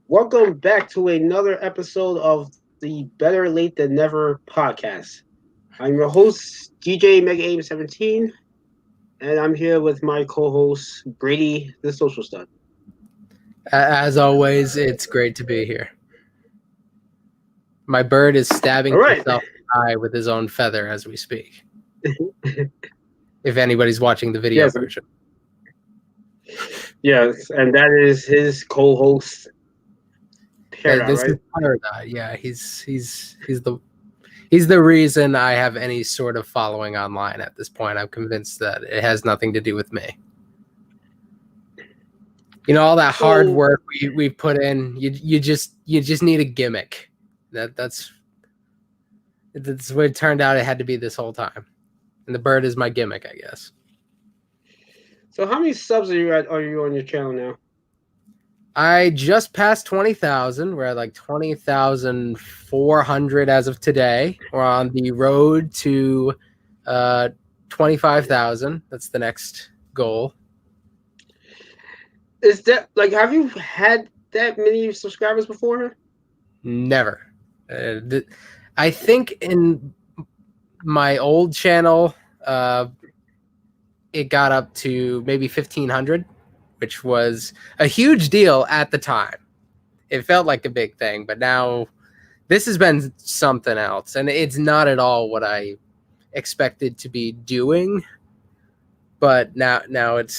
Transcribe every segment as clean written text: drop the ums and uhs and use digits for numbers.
Welcome back to another episode of the Better Late Than Never podcast. I'm your host, DJ Mega Aim 17, and I'm here with my co-host, Brady the Social Stud. As always, it's great to be here. My bird is stabbing All right. himself in the eye with his own feather as we speak. If anybody's watching the video version. Yes, and that is his co-host, Paradise, This right? is Paradise. Yeah, he's the reason I have any sort of following online at this point. I'm convinced that it has nothing to do with me. You know, all that hard work we put in, you just need a gimmick. That's what it turned out. It had to be this whole time, and the bird is my gimmick, I guess. So, how many subs are you on your channel now? I just passed 20,000. We're at like 20,400 as of today. We're on the road to 25,000. That's the next goal. Is that like, have you had that many subscribers before? Never. I think in my old channel, it got up to maybe 1,500, which was a huge deal at the time. It felt like a big thing, but now this has been something else, and it's not at all what I expected to be doing. But now it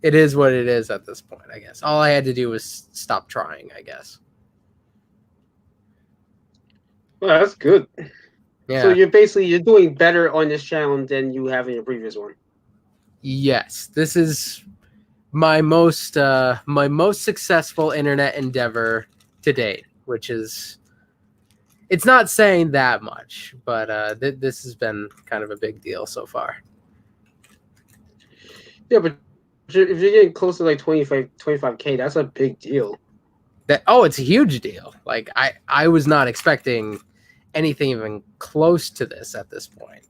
is what it is at this point, I guess. All I had to do was stop trying, I guess. Well, that's good. Yeah. So you're doing better on this channel than you have in your previous one. Yes, this is my most successful internet endeavor to date, which is, it's not saying that much, but this has been kind of a big deal so far. Yeah, but if you're getting close to like 25K, that's a big deal. It's a huge deal. Like I was not expecting anything even close to this at this point.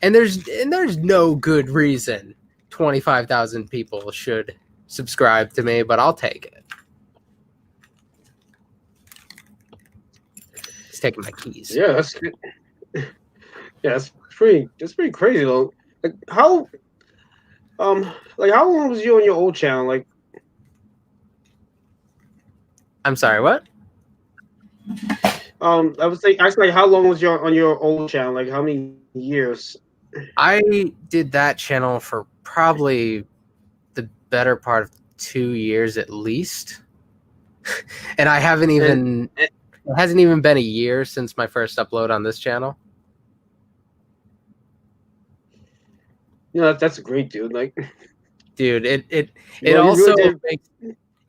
And there's no good reason 25,000 people should subscribe to me, but I'll take it. He's taking my keys. Yeah, that's good. Yeah, that's pretty crazy though. Like how long was you on your old channel? Like, I'm sorry, what? I was like, actually, like, how long was you on your old channel? Like, how many years? I did that channel for probably the better part of 2 years at least. And I haven't even, it hasn't even been a year since my first upload on this channel. You know, that's great, dude. Like, dude, it also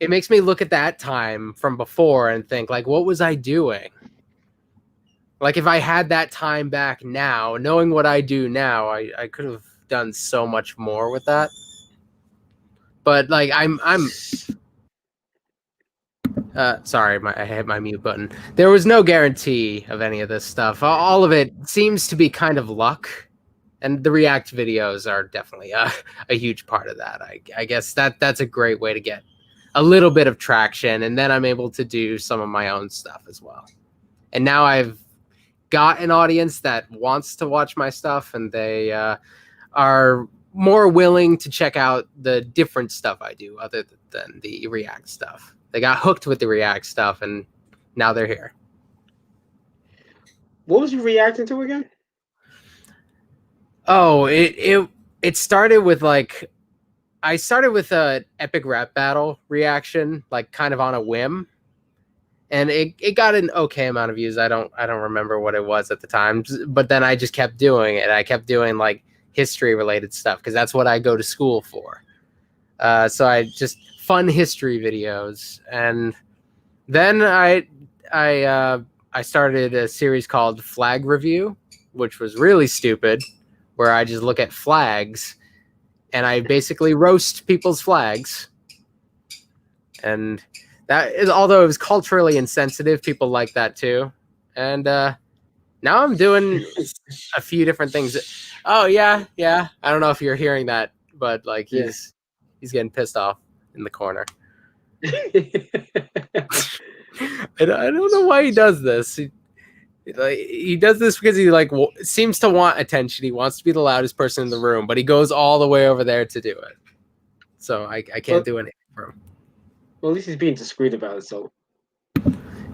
makes me look at that time from before and think, like, what was I doing? Like, if I had that time back now, knowing what I do now, I could have done so much more with that. But like, I'm sorry, I hit my mute button. There was no guarantee of any of this stuff. All of it seems to be kind of luck, and the React videos are definitely a huge part of that. I guess that's a great way to get a little bit of traction, and then I'm able to do some of my own stuff as well. And now I've got an audience that wants to watch my stuff, and they are more willing to check out the different stuff I do other than the React stuff. They got hooked with the React stuff, and now they're here. What was you reacting to again? Oh, it started with like, I started with a epic rap battle reaction, like kind of on a whim. And it got an okay amount of views. I don't remember what it was at the time, but then I just kept doing it. I kept doing like history related stuff because that's what I go to school for. So I just fun history videos, and then I started a series called Flag Review, which was really stupid, where I just look at flags and I basically roast people's flags. And that is, although it was culturally insensitive, people like that too. And now I'm doing a few different things. Oh yeah. I don't know if you're hearing that, but like he's getting pissed off in the corner. I don't know why he does this. He does this because he like seems to want attention. He wants to be the loudest person in the room, but he goes all the way over there to do it. So I can't do anything for him. Well, at least he's being discreet about it. So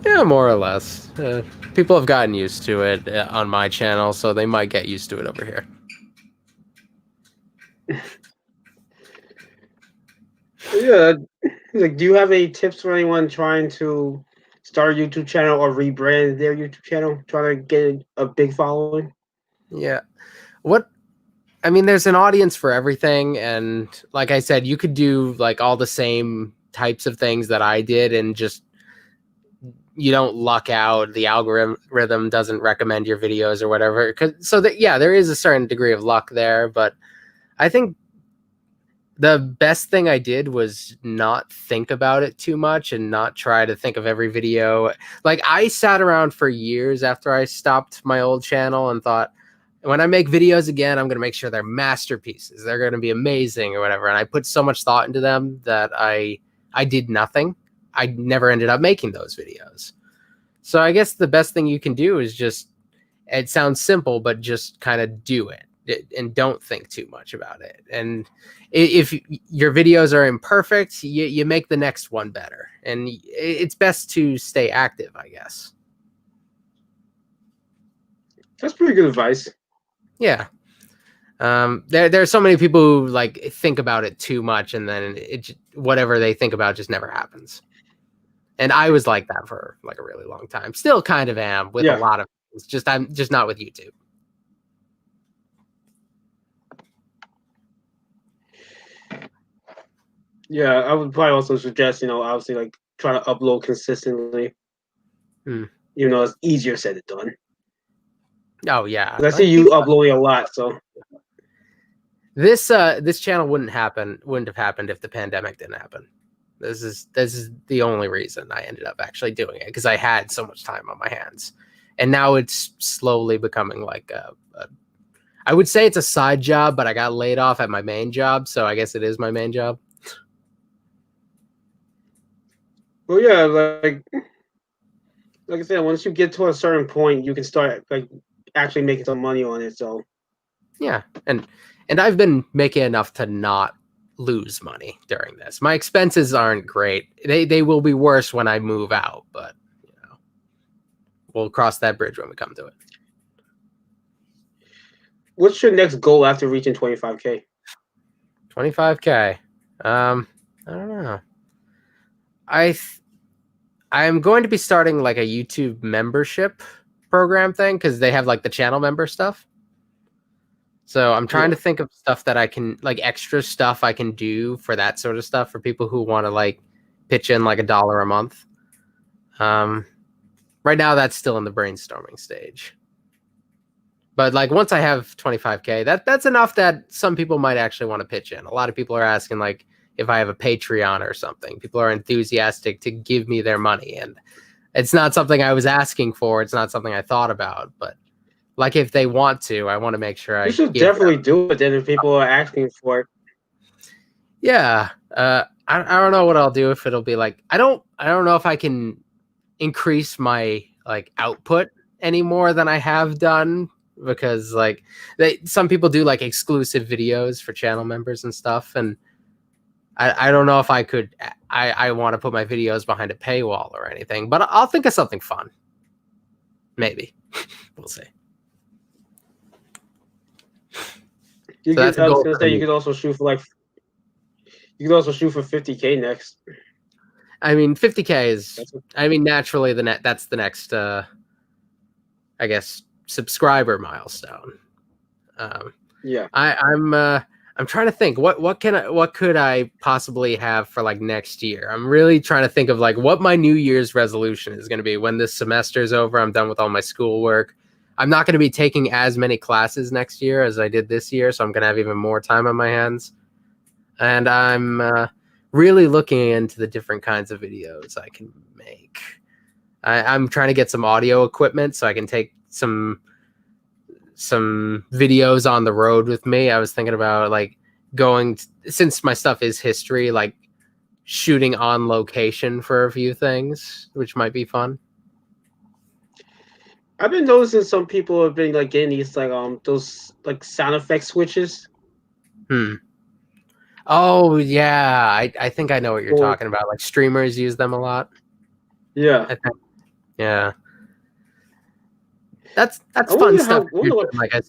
yeah, more or less. People have gotten used to it on my channel, so they might get used to it over here. yeah, like, do you have any tips for anyone trying to start a YouTube channel or rebrand their YouTube channel, trying to get a big following? Yeah. I mean, there's an audience for everything, and like I said, you could do like all the same types of things that I did, and just you don't luck out. The algorithm doesn't recommend your videos or whatever. So that there is a certain degree of luck there, but I think the best thing I did was not think about it too much and not try to think of every video. Like I sat around for years after I stopped my old channel and thought, when I make videos again, I'm going to make sure they're masterpieces. They're going to be amazing or whatever. And I put so much thought into them that I did nothing. I never ended up making those videos. So I guess the best thing you can do is just, it sounds simple, but just kind of do it and don't think too much about it. And if your videos are imperfect, you make the next one better. And it's best to stay active, I guess. That's pretty good advice. Yeah. There are so many people who like think about it too much, and then whatever they think about just never happens. And I was like that for like a really long time. Still kind of am with a lot of things. I'm just not with YouTube. Yeah, I would probably also suggest, obviously like trying to upload consistently. Even though it's easier said than done. Oh yeah. I see you uploading a lot, so this channel wouldn't have happened if the pandemic didn't happen. This is the only reason I ended up actually doing it, because I had so much time on my hands. And now it's slowly becoming like I would say it's a side job, but I got laid off at my main job, so I guess it is my main job. Well, yeah, like I said, once you get to a certain point, you can start like actually making some money on it. So yeah, and I've been making enough to not lose money during this. My expenses aren't great. They will be worse when I move out, but we'll cross that bridge when we come to it. What's your next goal after reaching 25K? 25K. I don't know. I'm going to be starting like a YouTube membership program thing, because they have like the channel member stuff. So I'm trying to think of stuff that I can, like extra stuff I can do for that sort of stuff for people who want to like pitch in like $1 a month. Right now that's still in the brainstorming stage. But like once I have 25K, that's enough that some people might actually want to pitch in. A lot of people are asking like if I have a Patreon or something. People are enthusiastic to give me their money, and it's not something I was asking for. It's not something I thought about, but like if they want to, I want to make sure you should definitely do it then if people are asking for it. Yeah. I don't know what I'll do, if it'll be like, I don't know if I can increase my like output any more than I have done, because like some people do like exclusive videos for channel members and stuff, and I don't know if I could. I want to put my videos behind a paywall or anything, but I'll think of something fun. Maybe. We'll see. I was gonna say you could also shoot for 50K next. I mean, 50K is. I mean, naturally that's the next. I guess subscriber milestone. Yeah. I'm trying to think what could I possibly have for like next year. I'm really trying to think of like what my New Year's resolution is going to be when this semester is over. I'm done with all my schoolwork. I'm not going to be taking as many classes next year as I did this year, so I'm going to have even more time on my hands. And I'm really looking into the different kinds of videos I can make. I'm trying to get some audio equipment so I can take some videos on the road with me. I was thinking about like going, since my stuff is history, like shooting on location for a few things, which might be fun. I've been noticing some people have been like getting these like those like sound effect switches. Oh yeah, I think I know what you're Or talking about. Like streamers use them a lot. yeah, I think. Yeah, that's I fun wonder stuff how. if I you're wonder what. doing like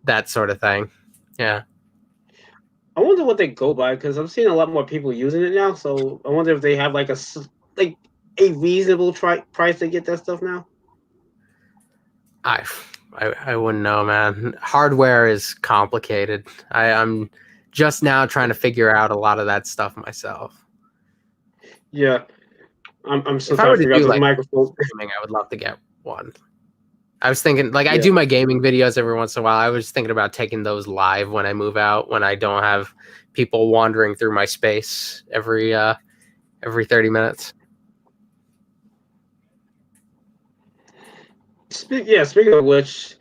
that sort of thing. Yeah. I wonder what they go by because I'm seeing a lot more people using it now. So I wonder if they have like like a reasonable price to get that stuff now. I, I wouldn't know, man. Hardware is complicated. I'm just now trying to figure out a lot of that stuff myself. Yeah, I'm still If I trying were to to figure out do this like microphone. streaming, I would love to get one. I was thinking, like, I Yeah. do my gaming videos every once in a while. I was thinking about taking those live when I move out, when I don't have people wandering through my space every 30 minutes. Speaking of which,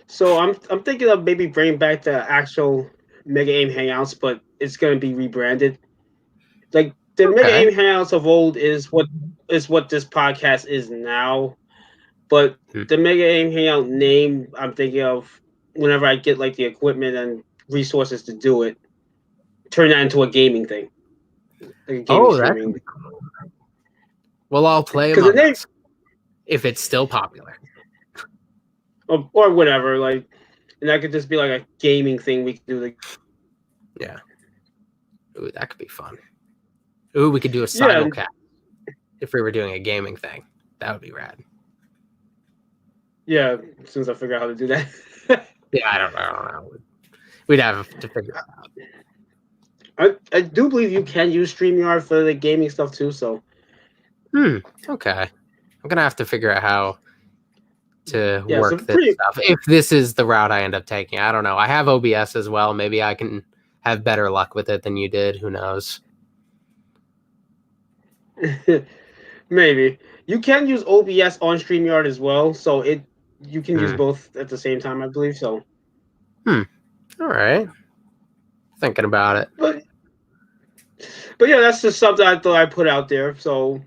so I'm thinking of maybe bringing back the actual Mega Aim Hangouts, but it's gonna be rebranded. Like the Mega Okay. Aim Hangouts of old is what this podcast is now, but Hmm. the Mega Aim Hangout name I'm thinking of whenever I get like the equipment and resources to do it, turn that into a gaming thing, like a gaming Oh, that could streaming. be cool. We'll all play Because the Among name Us if it's still popular. or whatever, like, and that could just be like a gaming thing we could do together. Yeah. Ooh, that could be fun. Ooh, we could do a Yeah, simulcast if we were doing a gaming thing. That would be rad. yeah. As soon as I figure out how to do that. Yeah, I don't know. We'd have to figure it out. I do believe you can use StreamYard for the gaming stuff too. So Okay. I'm gonna have to figure out how to yeah, so work this pretty. stuff. If this is the route I end up taking, I don't know. I have OBS as well. Maybe I can have better luck with it than you did. Who knows? Maybe you can use OBS on StreamYard as well, so you can use Hmm. both at the same time, I believe. So, All right. Thinking about it. but yeah, that's just something I thought I'd put out there. So Hmm.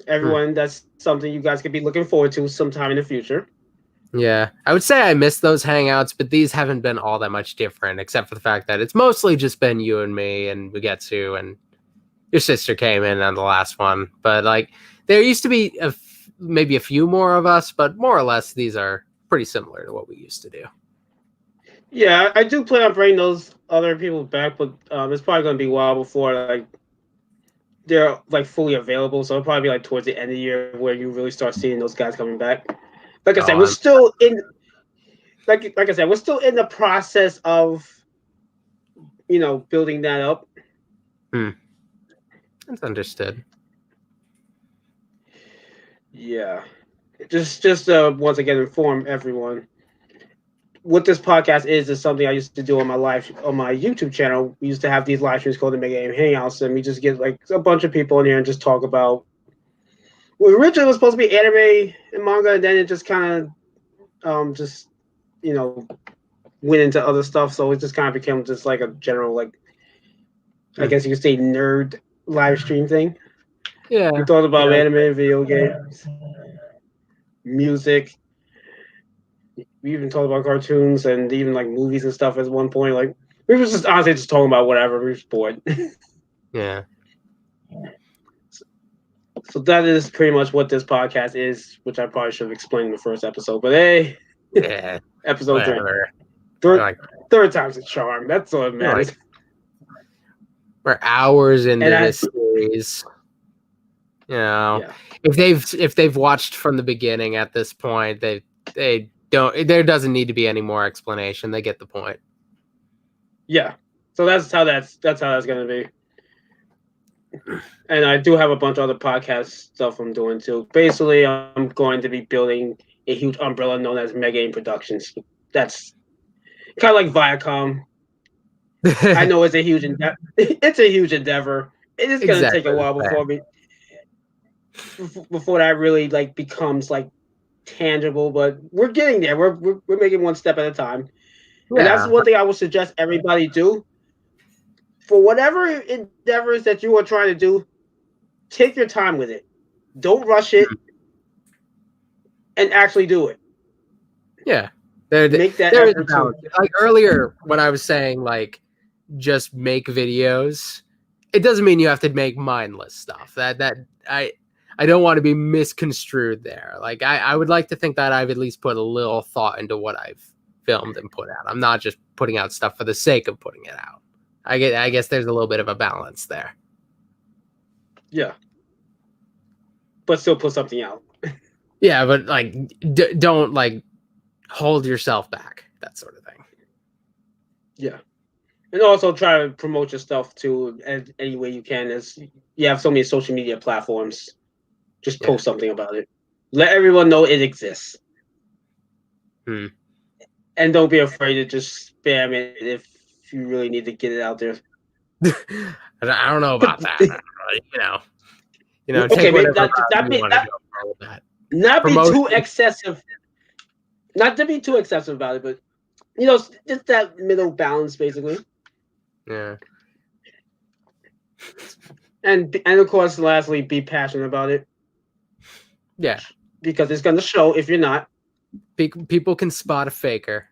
everyone, that's something you guys could be looking forward to sometime in the future. Yeah, I would say I miss those hangouts, but these haven't been all that much different, except for the fact that it's mostly just been you and me and Bugetsu, and your sister came in on the last one. But like, there used to be maybe a few more of us, but more or less these are pretty similar to what we used to do. Yeah, I do plan on bringing those other people back, but it's probably going to be a while before like they're like fully available. So it'll probably be like towards the end of the year where you really start seeing those guys coming back. Like I Oh, said, we're still in like I said, we're still in the process of building that up. that's understood. Yeah, just once again inform everyone what this podcast is something I used to do on my YouTube channel. We used to have these live streams called the Mega Game Hangouts, and we just get like a bunch of people in here and just talk about. Well, originally it was supposed to be anime and manga, and then it just kind of just you know went into other stuff. So it just kind of became just like a general like I guess you could say nerd live stream thing. We Yeah. thought about Yeah. anime, video games, music. We even talked about cartoons and even like movies and stuff at one point. Like we were just honestly just talking about whatever. We were just bored. Yeah. So that is pretty much what this podcast is, which I probably should have explained in the first episode. But hey, Yeah. episode three, Whatever. third, Like, third time's a charm. That's all that matters. like we're hours And into this series. You know, yeah, if they've watched from the beginning at this point, they don't. There doesn't need to be any more explanation. They get the point. yeah. So that's how that's gonna be. And I do have a bunch of other podcast stuff I'm doing too. Basically, I'm going to be building a huge umbrella known as Mega Game Productions. That's kind of like Viacom. I know it's a huge endeavor. It's a huge endeavor. It is going to take a Exactly. while before that really like becomes like tangible. But we're getting there. We're making one step at a time. And that's Yeah. one thing I would suggest everybody do. for whatever endeavors that you are trying to do, take your time with it. Don't rush it, and actually do it. Yeah, there Make that there is a effort too. balance. Like earlier when I was saying like just make videos, it doesn't mean you have to make mindless stuff. That I don't want to be misconstrued there. Like I would like to think that I've at least put a little thought into what I've filmed and put out. I'm not just putting out stuff for the sake of putting it out. I guess there's a little bit of a balance there. Yeah, but still put something out. Yeah, but like don't like hold yourself back. That sort of thing. Yeah, and also try to promote your stuff too any way you can. As you have so many social media platforms, just Yeah. post something about it. Let everyone know it exists. Hmm. And don't be afraid to just spam it if you really need to get it out there. I don't know about that. Okay, Take maybe whatever route you want to go for with that. not be Promotion. too excessive. Not to be too excessive about it, but just that middle balance, basically. Yeah. And of course, lastly, be passionate about it. Yeah. Because it's gonna show if you're not. People can spot a faker.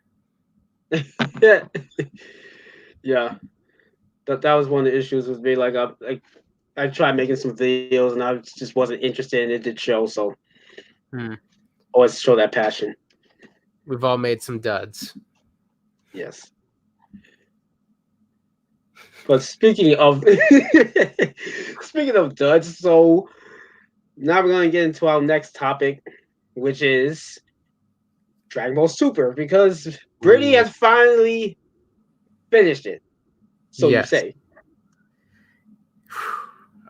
Yeah, that was one of the issues with me. Like I tried making some videos and I just wasn't interested, and it did show. So always show that passion. We've all made some duds. Yes. But speaking of speaking of duds, so now we're gonna get into our next topic, which is Dragon Ball Super, because Brittany has finally finished it. So you Yes. say.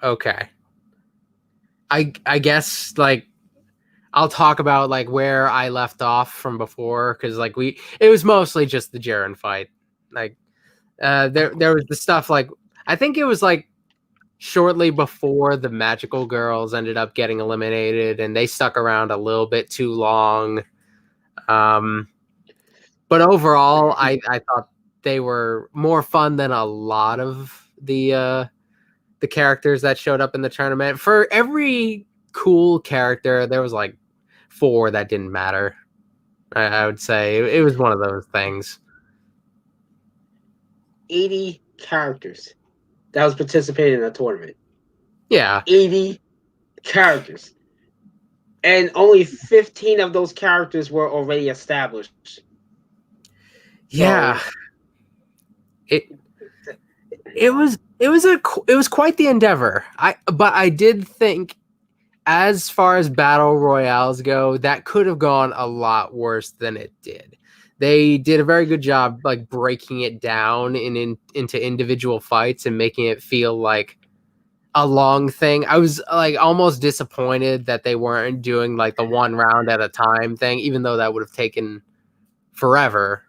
Okay. I guess like I'll talk about like where I left off from before because like it was mostly just the Jiren fight. Like there was the stuff like I think it was like shortly before the magical girls ended up getting eliminated and they stuck around a little bit too long. But overall I thought they were more fun than a lot of the characters that showed up in the tournament. For every cool character, there was like 4 that didn't matter. I would say it was one of those things. 80 characters that was participating in the tournament. Yeah. 80 characters. And only 15 of those characters were already established. Yeah. So, it was quite the endeavor. But I did think as far as battle royales go, that could have gone a lot worse than it did. They did a very good job like breaking it down into individual fights and making it feel like a long thing. I was like almost disappointed that they weren't doing like the 1 round at a time thing, even though that would have taken forever.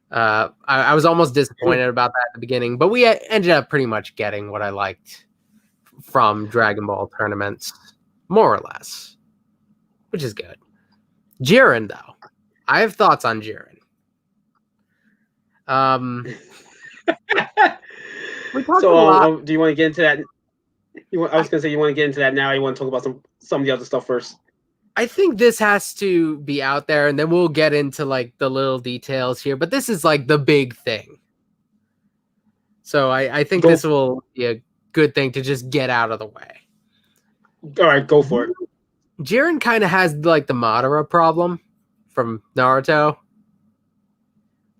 I was almost disappointed about that at the beginning, but we ended up pretty much getting what I liked from Dragon Ball tournaments, more or less, which is good. Jiren, though, I have thoughts on Jiren. We talked a lot. do you want to get into that? I was going to say you want to get into that now. You want to talk about some of the other stuff first? I think this has to be out there, and then we'll get into like the little details here. But this is like the big thing, so I think this will be a good thing to just get out of the way. All right, go for it. Jiren kind of has like the Madara problem from Naruto.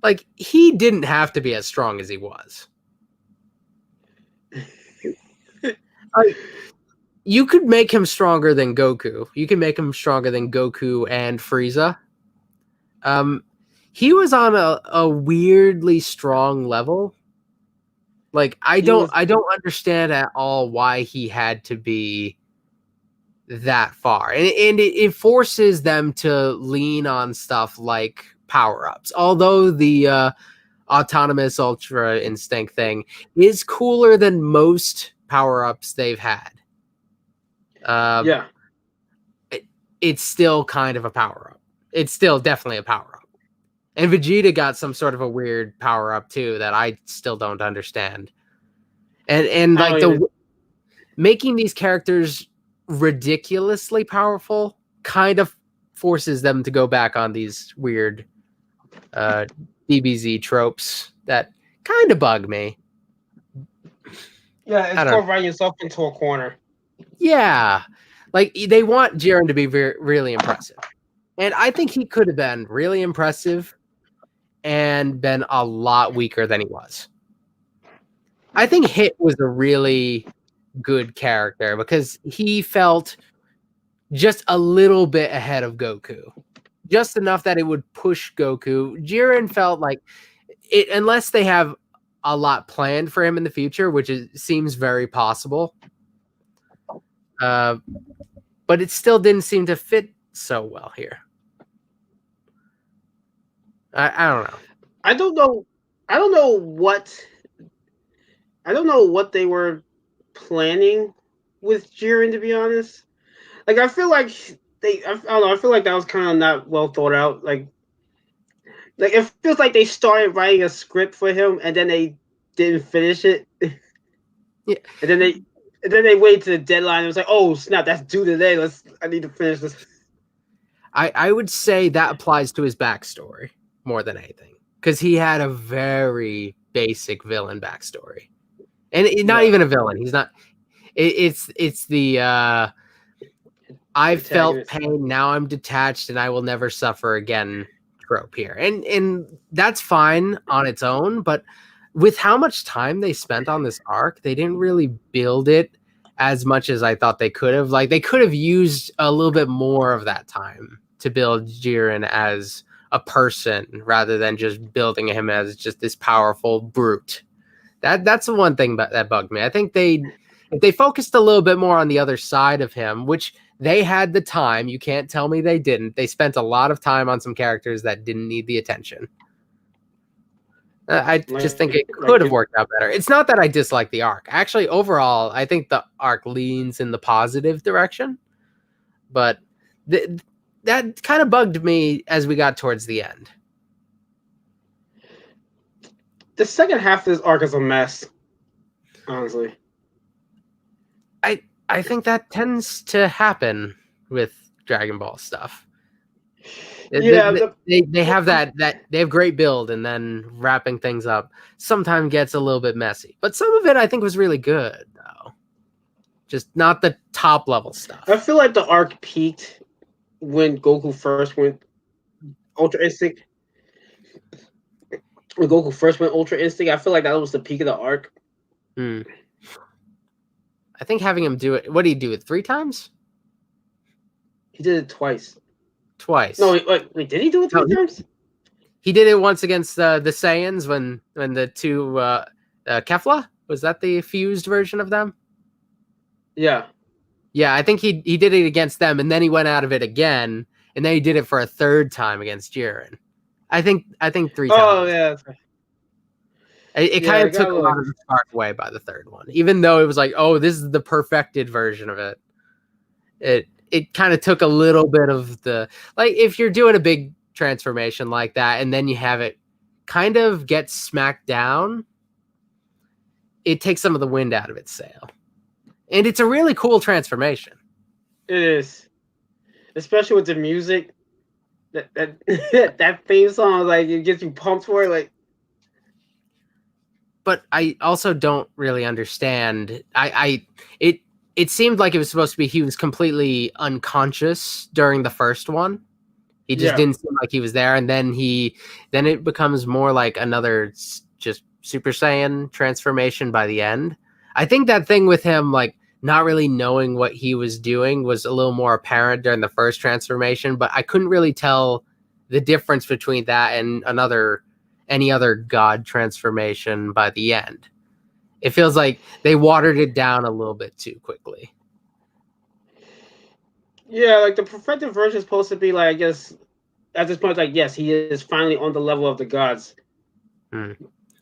Like he didn't have to be as strong as he was. You could make him stronger than Goku. You can make him stronger than Goku and Frieza. He was on a weirdly strong level. Like I don't understand at all why he had to be that far. And it forces them to lean on stuff like power-ups. Although the autonomous ultra instinct thing is cooler than most power-ups they've had. It's still kind of a power-up. It's still definitely a power-up. And Vegeta got some sort of a weird power-up too that I still don't understand. and I like don't even. making these characters ridiculously powerful kind of forces them to go back on these weird uh, DBZ tropes that kind of bug me. Yeah, I it's don't. called writing yourself into a corner. Yeah, like they want Jiren to be really impressive, and I think he could have been really impressive and been a lot weaker than he was. I think Hit was a really good character because he felt just a little bit ahead of Goku. Just enough that it would push Goku. Jiren felt like it, unless they have a lot planned for him in the future, which seems very possible. Uh, but it still didn't seem to fit so well here. I don't know. I don't know. I don't know what. I don't know what they were planning with Jiren. To be honest, like I feel like they. I don't know. I feel like that was kind of not well thought out. Like it feels like they started writing a script for him and then they didn't finish it, and Yeah, then they waited to the deadline. It was like, oh snap, that's due today. I need to finish this. I would say that applies to his backstory more than anything because he had a very basic villain backstory, and not Yeah, even a villain. He's not. It's the I've felt protagonist. pain, now I'm detached, and I will never suffer again trope here. And that's fine on its own, but with how much time they spent on this arc, they didn't really build it as much as I thought they could have. Like they could have used a little bit more of that time to build Jiren as a person rather than just building him as just this powerful brute. That's the one thing that bugged me. I think if they focused a little bit more on the other side of him, which they had the time, you can't tell me they didn't. They spent a lot of time on some characters that didn't need the attention. I just think it Like could have worked out better. It's not that I dislike the arc. Actually, overall, I think the arc leans in the positive direction, but that kind of bugged me as we got towards the end. the second half of this arc is a mess. Honestly, I think that tends to happen with Dragon Ball stuff. yeah. They have that they have great build, and then wrapping things up sometimes gets a little bit messy. But some of it I think was really good though. Just not the top level stuff. I feel like the arc peaked when Goku first went Ultra Instinct. When Goku first went Ultra Instinct, I feel like that was the peak of the arc. Hmm. I think having him do it. What did he do it 3 times? He did it twice. Twice. No, wait, did he do it three times? He did it once against the Saiyans when the two Kefla, was that the fused version of them? Yeah. Yeah, I think he did it against them, and then he went out of it again, and then he did it for a third time against Jiren. I think 3 times. Oh yeah. It Yeah, kind I of took got a lot of the spark away by the third one, even though it was like, oh, this is the perfected version of it. It kind of took a little bit of the, like, if you're doing a big transformation like that and then you have it kind of get smacked down, it takes some of the wind out of its sail. And it's a really cool transformation. It is, especially with the music. That that theme song, like it gets you pumped for it. Like, but I also don't really understand. It seemed like it was supposed to be he was completely unconscious during the first one. He just yeah, didn't seem like he was there, and then it becomes more like another just Super Saiyan transformation by the end. I think that thing with him, like not really knowing what he was doing, was a little more apparent during the first transformation, but I couldn't really tell the difference between that and any other god transformation by the end. It feels like they watered it down a little bit too quickly. yeah. Like the perfected version is supposed to be like, I guess at this point, like yes, he is finally on the level of the gods. Hmm.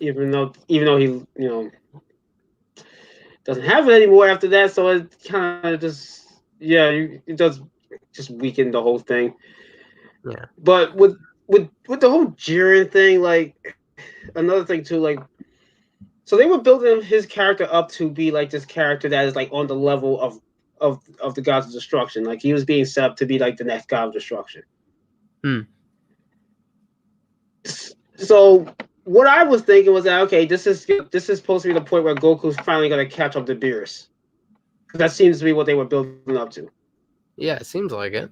Even though he doesn't have it anymore after that, so it kind of just it does just weaken the whole thing. Yeah. But with the whole Jiren thing, like another thing too, like So they were building his character up to be like this character that is like on the level of the gods of destruction. Like he was being set up to be like the next god of destruction. Hmm. So what I was thinking was that okay, this is supposed to be the point where Goku's finally gonna catch up to Beerus. Because that seems to be what they were building up to. Yeah, it seems like it.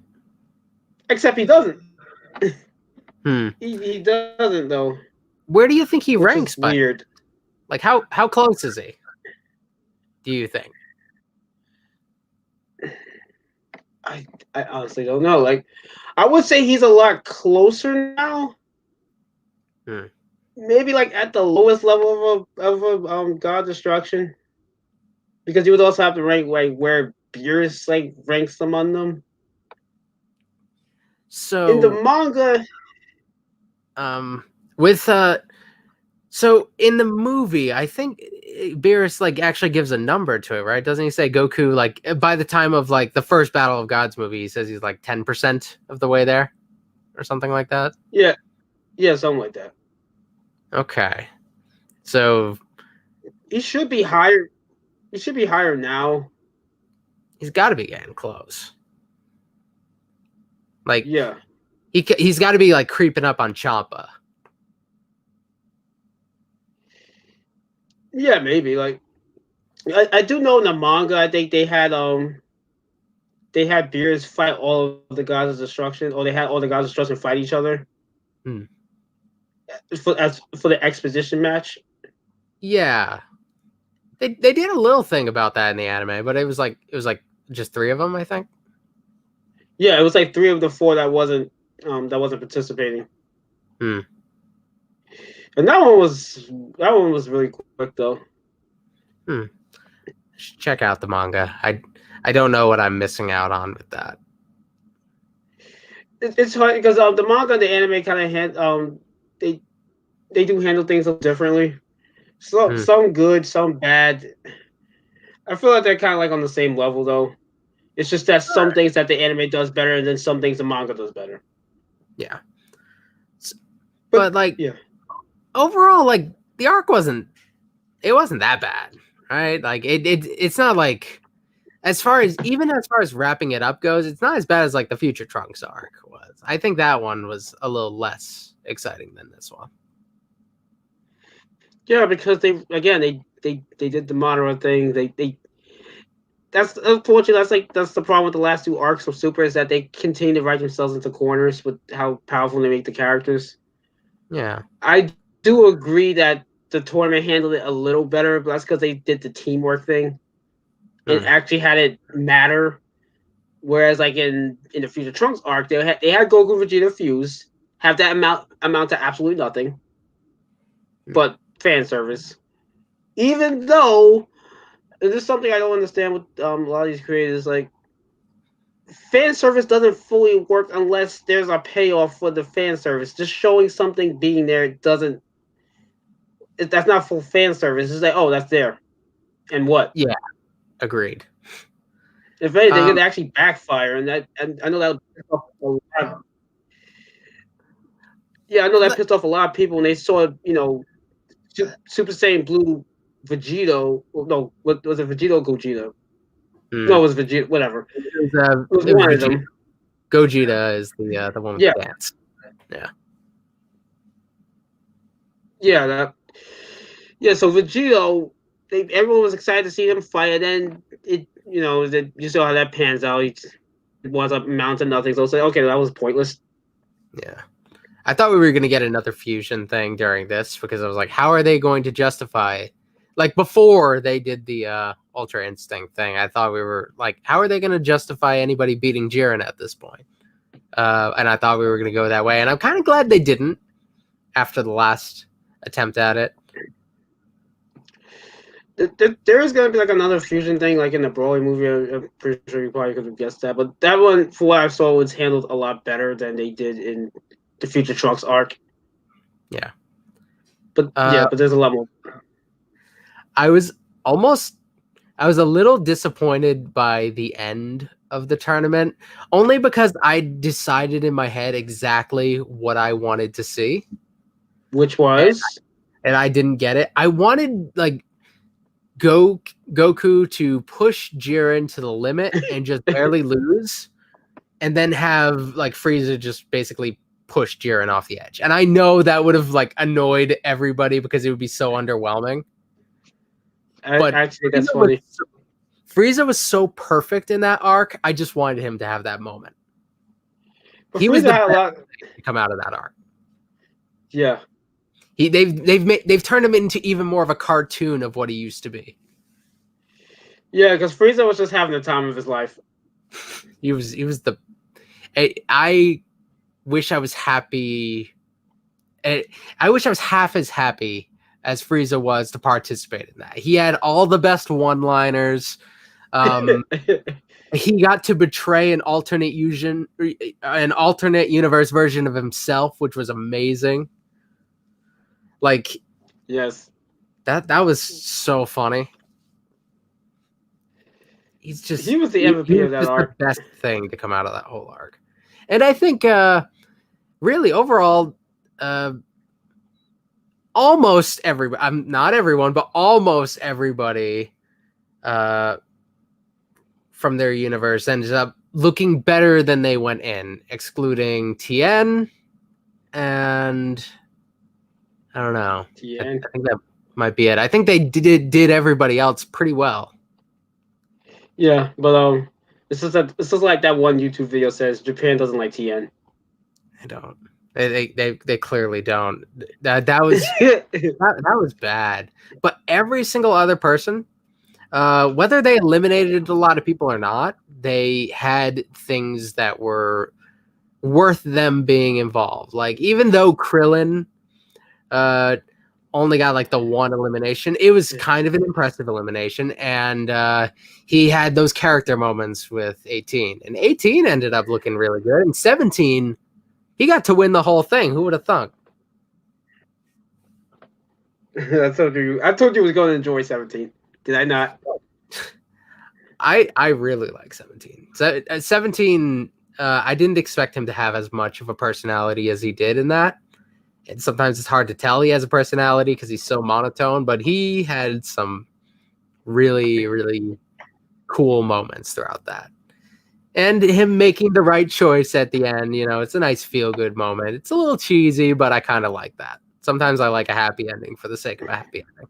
Except he doesn't. Hmm. He doesn't though, Where do you think he which is ranks by? weird. Like how close is he? Do you think? I honestly don't know. Like I would say he's a lot closer now. Hmm. Maybe like at the lowest level of a god destruction. Because you would also have to rank like where Beerus like ranks among them. In the So manga, with so in the movie, I think Beerus like actually gives a number to it, right? Doesn't he say Goku like by the time of like the first Battle of Gods movie, he says he's like 10% of the way there or something like that? yeah, yeah, something like that. Okay. So He should be higher. He should be higher now. he's got to be getting close. Like Yeah, he's got to be like creeping up on Champa. yeah, maybe. Like I do know in the manga, I think they had Beerus fight all of the gods of destruction, or they had all the gods of destruction fight each other Hmm. for the exposition match. Yeah. They did a little thing about that in the anime, but it was like just 3 of them, I think. Yeah, it was like three of the four that wasn't participating. Hmm. And that one was really quick though. Hmm. Check out the manga. I don't know what I'm missing out on with that. It's hard because the manga and the anime kind of they they do handle things a little differently. So Hmm. some good, some bad. I feel like they're kind of like on the same level though. It's just that some things that the anime does better, and then some things the manga does better. Yeah. But But like yeah, overall, like the arc wasn't that bad, right? Like it's not like as far as wrapping it up goes, it's not as bad as like the Future Trunks arc was. I think that one was a little less exciting than this one. yeah, because they did the Madara thing. They that's unfortunately that's the problem with the last two arcs of Super is that they continue to write themselves into corners with how powerful they make the characters. Yeah. I do agree that the tournament handled it a little better, but that's because they did the teamwork thing and Hmm. actually had it matter. Whereas like in the Future Trunks arc, they had Goku Vegeta fuse, have that amount to absolutely nothing, but fan service. Even though this is something I don't understand with a lot of these creators, like fan service doesn't fully work unless there's a payoff for the fan service. Just showing something being there doesn't. That's not full fan service. It's like, oh, that's there, and what? Yeah. Agreed. If anything, Um, it actually backfire, and I know that pissed off a lot. Yeah, I know that but, pissed off a lot of people when they saw Super Saiyan Blue Vegito. No, what was it? Vegito Gogeta? hmm. No, it was Vegeta. Whatever. It was, It was one of them. Gogeta is the one with Yeah, the dance. Yeah. yeah, yeah. So Vegito, everyone was excited to see him fight, and then you saw how that pans out. He winds up mounting nothing. So it's like, okay, that was pointless. Yeah. I thought we were going to get another fusion thing during this because I was like, how are they going to justify like before they did the Ultra Instinct thing? I thought we were like, how are they going to justify anybody beating Jiren at this point? And I thought we were going to go that way. And I'm kind of glad they didn't after the last attempt at it. There is going to be like another fusion thing, like in the Broly movie. I'm pretty sure you probably could have guessed that, but that one, for what I saw, was handled a lot better than they did in the Future Trunks arc. Yeah. But yeah, but there's a lot more. I was a little disappointed by the end of the tournament, only because I decided in my head exactly what I wanted to see. Which And was and I didn't get it. I wanted like Goku to push Jiren to the limit and just barely lose, and then have like Frieza just basically push Jiren off the edge. And I know that would have like annoyed everybody because it would be so underwhelming. But Actually, that's funny. Frieza was so perfect in that arc. I just wanted him to have that moment. But He was Frieza the had a best lot. thing to come out of that arc. Yeah. They've turned him into even more of a cartoon of what he used to be. Yeah, because Frieza was just having the time of his life. He was the. I wish I was happy. I wish I was half as happy as Frieza was to participate in that. He had all the best one-liners. He got to betray an alternate universe version of himself, which was amazing. Like, yes, that was so funny. He was the MVP of that just the arc. best thing to come out of that whole arc. And I think really overall almost everybody, not everyone, but almost everybody from their universe ended up looking better than they went in, excluding Tien and I don't know. I think that might be it. I think they did everybody else pretty well. Yeah, but this is like that one YouTube video says Japan doesn't like Tien. I don't. They clearly don't. That was that was bad. But every single other person, whether they eliminated a lot of people or not, they had things that were worth them being involved. Like even though Krillin only got like the one elimination, it was kind of an impressive elimination, and he had those character moments with 18, and 18 ended up looking really good, and 17 he got to win the whole thing. Who would have thunk? I told you he was going to enjoy 17. Did I not? I really like 17. So, 17, I didn't expect him to have as much of a personality as he did in that. And sometimes it's hard to tell he has a personality because he's so monotone, but he had some really, really cool moments throughout that. And him making the right choice at the end, it's a nice feel-good moment. It's a little cheesy, but I kind of like that. Sometimes I like a happy ending for the sake of a happy ending.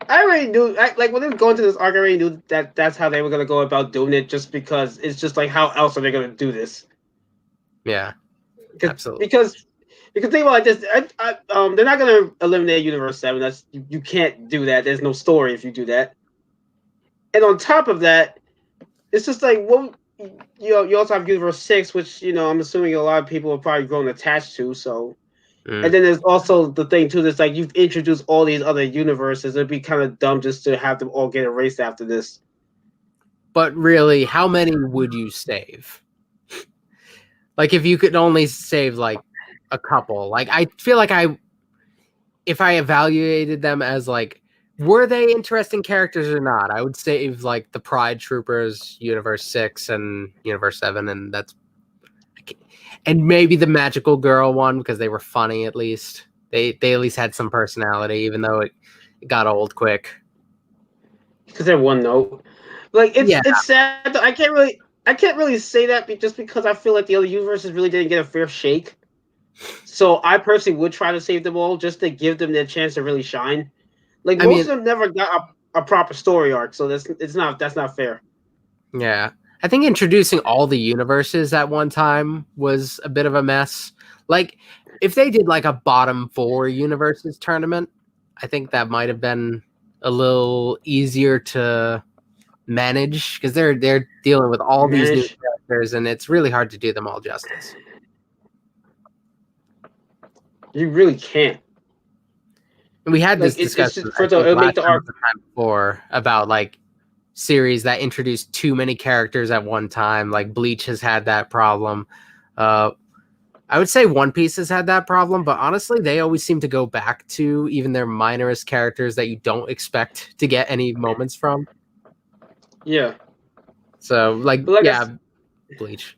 I already knew, like when they were going to this arc, I already knew that that's how they were going to go about doing it, just because it's just like, how else are they going to do this? Yeah, absolutely. Because think about like this, they're not going to eliminate Universe 7. That's you can't do that. There's no story if you do that. And on top of that, it's just like, well, you also have Universe 6, which I'm assuming a lot of people are probably grown attached to. So, and then there's also the thing too. That's like you've introduced all these other universes. It'd be kind of dumb just to have them all get erased after this. But really, how many would you save? Like, if you could only save like a couple, like I feel like if I evaluated them as like, were they interesting characters or not, I would save like the Pride Troopers, Universe 6 and Universe 7, and maybe the Magical Girl one because they were funny at least. They at least had some personality, even though it got old quick. Because they're one note. Like it's sad that I can't really say that just because I feel like the other universes really didn't get a fair shake. So I personally would try to save them all just to give them their chance to really shine. Like most of them never got a proper story arc, so that's not fair. Yeah. I think introducing all the universes at one time was a bit of a mess. Like if they did like a bottom 4 universes tournament, I think that might have been a little easier to manage because they're dealing with all these new characters and it's really hard to do them all justice. You really can't. And we had this discussion before about like series that introduced too many characters at one time. Like Bleach has had that problem. I would say One Piece has had that problem, but honestly, they always seem to go back to even their minorest characters that you don't expect to get any moments from. Yeah. So like Bleach.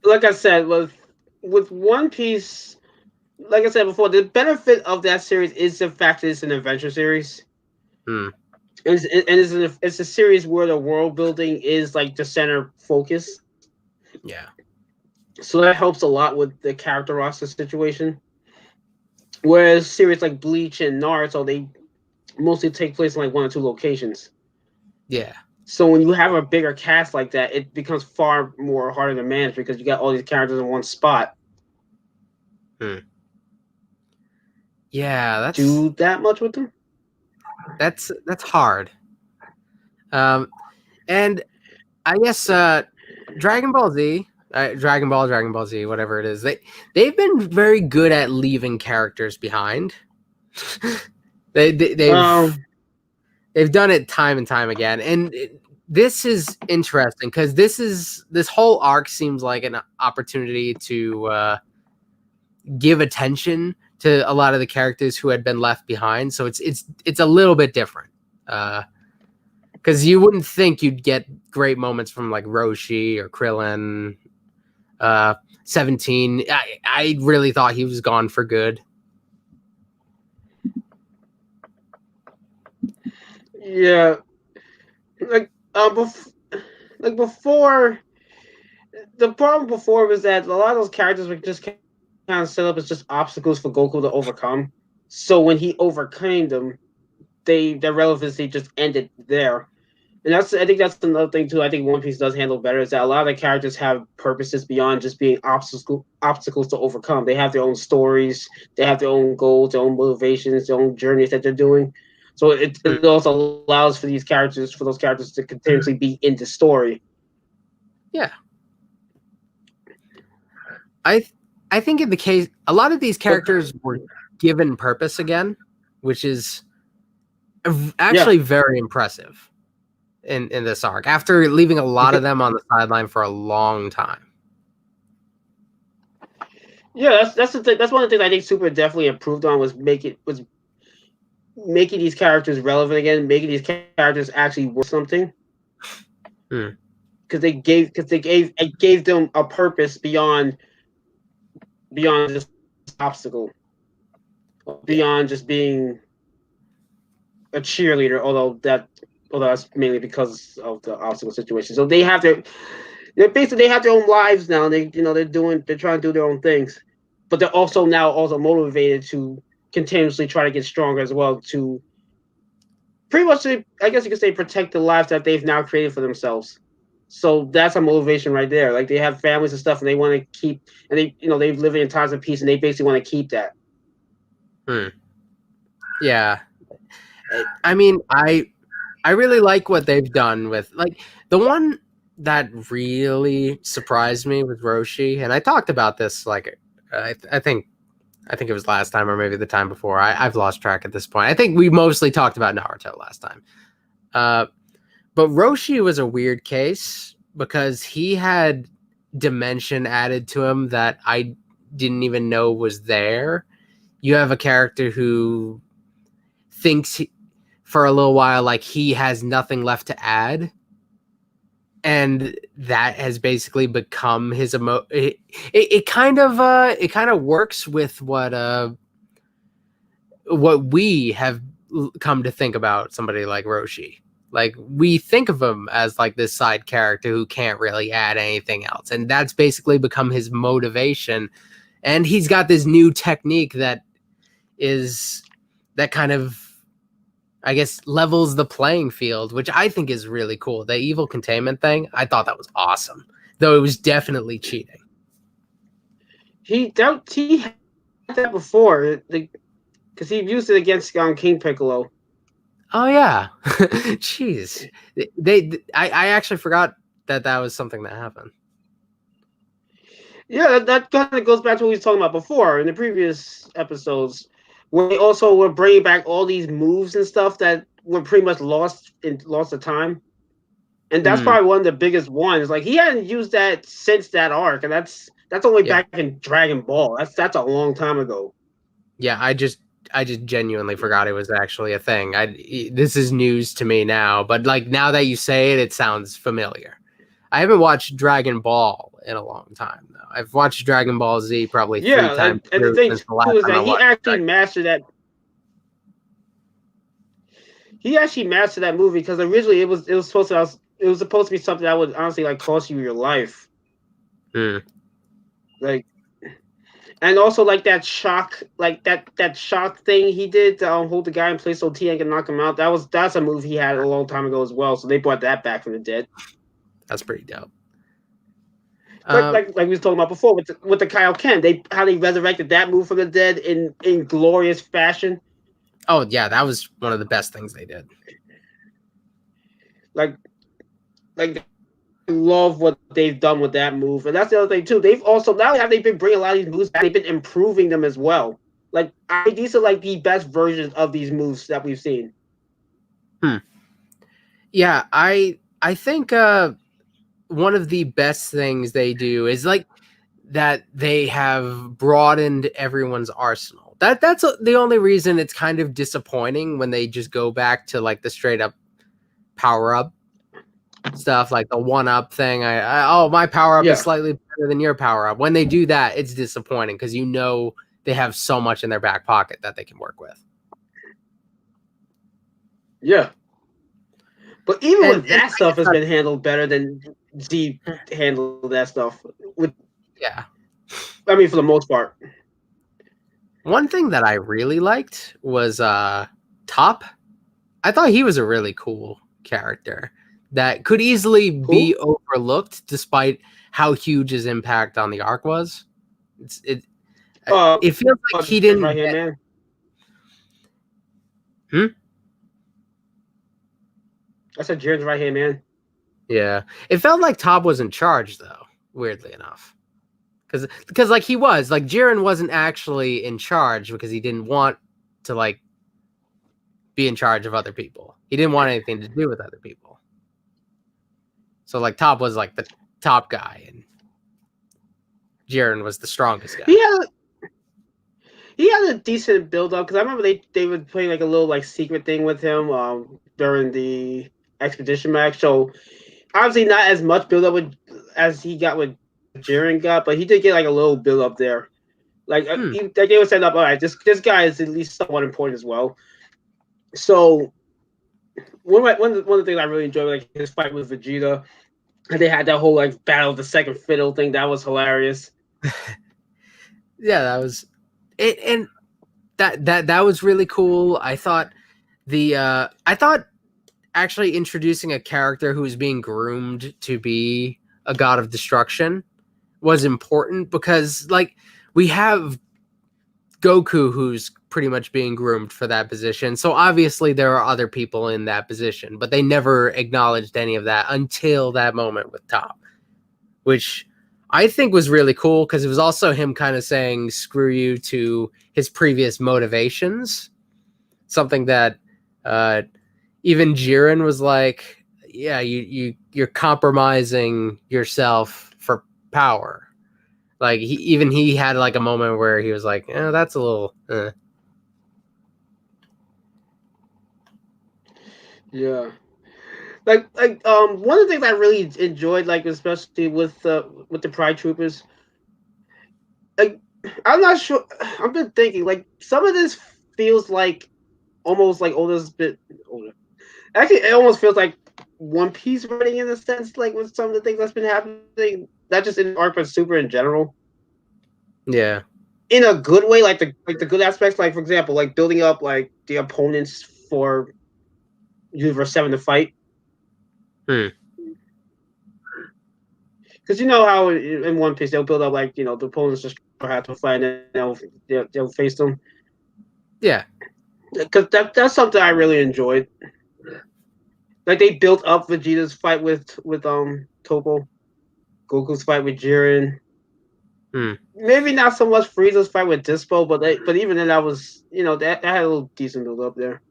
Like I said, with One Piece, like I said before, the benefit of that series is the fact that it's an adventure series. Hmm. It's a series where the world building is like the center focus. Yeah. So that helps a lot with the character roster situation. Whereas series like Bleach and Naruto, they mostly take place in like one or two locations. Yeah. So when you have a bigger cast like that, it becomes far more harder to manage because you got all these characters in one spot. Hmm. Yeah, Do that much with them? that's hard. Um, and I guess Dragon Ball Z, Dragon Ball Z, whatever it is, they've been very good at leaving characters behind. they, they they've Um, they've done it time and time again, and this is interesting because this whole arc seems like an opportunity to give attention to a lot of the characters who had been left behind. So it's a little bit different. Because you wouldn't think you'd get great moments from like Roshi or Krillin, uh, 17. I really thought he was gone for good. yeah, like like before, the problem before was that a lot of those characters were just kind of set up as just obstacles for Goku to overcome. So when he overcame them, their relevancy just ended there. And I think that's another thing too. I think One Piece does handle better is that a lot of the characters have purposes beyond just being obstacles to overcome. They have their own stories, they have their own goals, their own motivations, their own journeys that they're doing. So Hmm. it also allows for those characters to continuously be in the story. Yeah, I I think in the case a lot of these But characters were given purpose again, which is yeah, actually very impressive in this arc. After leaving a lot of because them on the sideline for a long time. yeah, that's the thing. That's one of the things I think Super definitely improved on was making these characters relevant again, making these characters actually worth something. Hmm. Because they gave it gave them a purpose beyond just obstacle, Yeah. beyond just being a cheerleader. Although that's mainly because of the obstacle situation. So they have their own lives now. And they're trying to do their own things, but they're also now also motivated to continuously try to get stronger as well to pretty much, I guess you could say, protect the lives that they've now created for themselves. So that's a motivation right there. Like they have families and stuff, and they want to keep, and they've living in times of peace, and they basically want to keep that. Hmm. Yeah. I mean, I really like what they've done with like the one that really surprised me was Roshi, and I talked about this like I think it was last time or maybe the time before. I've lost track at this point. I think we mostly talked about Naruto last time. Uh, but Roshi was a weird case because he had dimension added to him that I didn't even know was there. You have a character who thinks for a little while like he has nothing left to add, and that has basically become his it it kind of works with what we have come to think about somebody like Roshi. Like we think of him as like this side character who can't really add anything else, and that's basically become his motivation. And he's got this new technique is that kind of, I guess, levels the playing field, which I think is really cool. The evil containment thing, I thought that was awesome, though it was definitely cheating. He had that before, because he used it against King Piccolo. Oh yeah, jeez, I actually forgot that was something that happened. Yeah, that kind of goes back to what we was talking about before in the previous episodes, where they also were bringing back all these moves and stuff that were pretty much lost to time. And that's Hmm. probably one of the biggest ones. Like he hadn't used that since that arc, and that's only Yeah, back in Dragon Ball. That's a long time ago. yeah. I just genuinely forgot it was actually a thing. This is news to me now, but like now that you say it, it sounds familiar. I haven't watched Dragon Ball in a long time though. I've watched Dragon Ball Z probably 3 times and the through thing since the last too is time I that he watched actually Dragon. mastered that. He actually mastered that movie because originally it was supposed to be something that would honestly like cost you your life. Hmm. Like, and also like that shock thing he did to hold the guy in place so T can knock him out. That's a move he had a long time ago as well. So they brought that back from the dead. That's pretty dope. Like we was talking about before with the Kyle Ken, how they resurrected that move from the dead in glorious fashion. Oh yeah, that was one of the best things they did. Like like love what they've done with that move, and that's the other thing too. They've also not only have they been bringing a lot of these moves back, they've been improving them as well. Like these are like the best versions of these moves that we've seen. Yeah, I think one of the best things they do is like that they have broadened everyone's arsenal. That's the only reason it's kind of disappointing when they just go back to like the straight up power up stuff, like the one up thing. Oh, my power up is slightly better than your power up. When they do that, it's disappointing because you know they have so much in their back pocket that they can work with. Yeah. But even with that stuff has been handled better than Z handled that stuff. Yeah. I mean, for the most part. One thing that I really liked was Top. I thought he was a really cool character that could easily be overlooked despite how huge his impact on the arc was. It feels like he didn't right here, man. I said Jiren's right here, man. Yeah. It felt like Top was in charge though, weirdly enough. Because like he was, like Jiren wasn't actually in charge because he didn't want to like be in charge of other people. He didn't want anything to do with other people. So like Top was like the top guy and Jiren was the strongest guy. He had a decent build up because I remember they would play like a little like secret thing with him during the expedition match. So obviously not as much build up as he got with Jiren got, but he did get like a little build up there. Like they would set up, all right, this guy is at least somewhat important as well. So one of the things I really enjoyed, like his fight with Vegeta, and they had that whole like battle of the second fiddle thing. That was hilarious. Yeah, that was it, and that was really cool. I thought actually introducing a character who was being groomed to be a god of destruction was important because like we have Goku who's pretty much being groomed for that position. So obviously there are other people in that position, but they never acknowledged any of that until that moment with Top, which I think was really cool because it was also him kind of saying screw you to his previous motivations. Something that even Jiren was like, yeah, you're compromising yourself for power. Like he had like a moment where he was like, that's a little Yeah. Like one of the things I really enjoyed, like especially with the Pride Troopers, like I'm not sure. I've been thinking like some of this feels like almost like older bit older. Actually, it almost feels like One Piece running in a sense, like with some of the things that's been happening. Not just in Arc, but Super in general. Yeah. In a good way, like the good aspects, like for example, like building up like the opponents for Universe 7 to fight. Because you know how in One Piece they'll build up like the opponents just have to fight and they'll face them. Yeah. Because that's something I really enjoyed. Like they built up Vegeta's fight with Toppo, Goku's fight with Jiren. Maybe not so much Frieza's fight with Dispo, but even then that was that had a little decent build up there.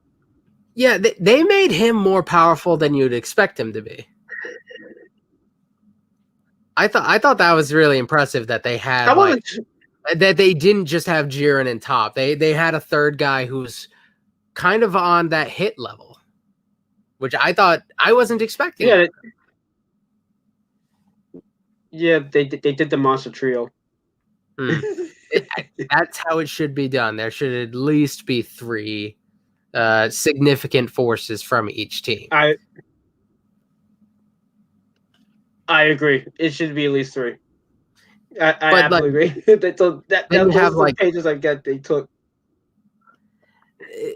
Yeah, they made him more powerful than you'd expect him to be. I thought that was really impressive that they had that they didn't just have Jiren and Top. They had a third guy who's kind of on that hit level, which I thought I wasn't expecting. Yeah, Yeah, they did the monster trio. Hmm. It, that's how it should be done. There should at least be three significant forces from each team. I I agree. It should be at least three. I But like absolutely agree. So then you have those are the like pages I get they took.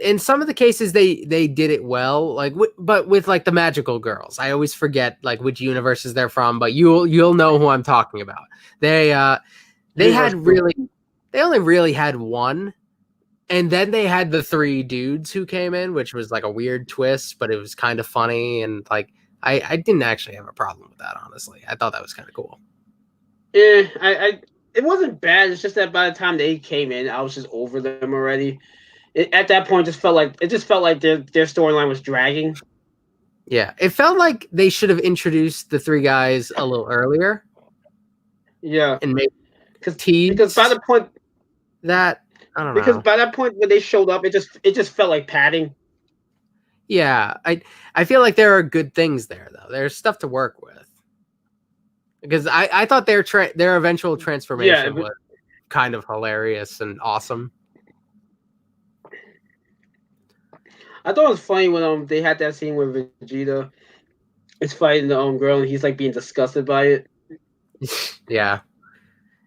in some of the cases they did it well, like but with like the magical girls, I always forget like which universes they're from, but you'll know who I'm talking about. They had Universal. really they only really had one, and then they had the three dudes who came in, which was like a weird twist, but it was kind of funny, and like I didn't actually have a problem with that, honestly. I thought that was kind of cool. Yeah, I it wasn't bad. It's just that by the time they came in, I was just over them already. At that point, just felt like their storyline was dragging. Yeah, it felt like they should have introduced the three guys a little earlier Yeah, and maybe because by teased the point that. I don't because know. by that point when they showed up, it just felt like padding. Yeah, I feel like there are good things there though. There's stuff to work with because I thought their eventual Yeah, transformation was kind of hilarious and awesome. I thought it was funny when they had that scene where Vegeta is fighting the girl and he's like being disgusted by it. Yeah,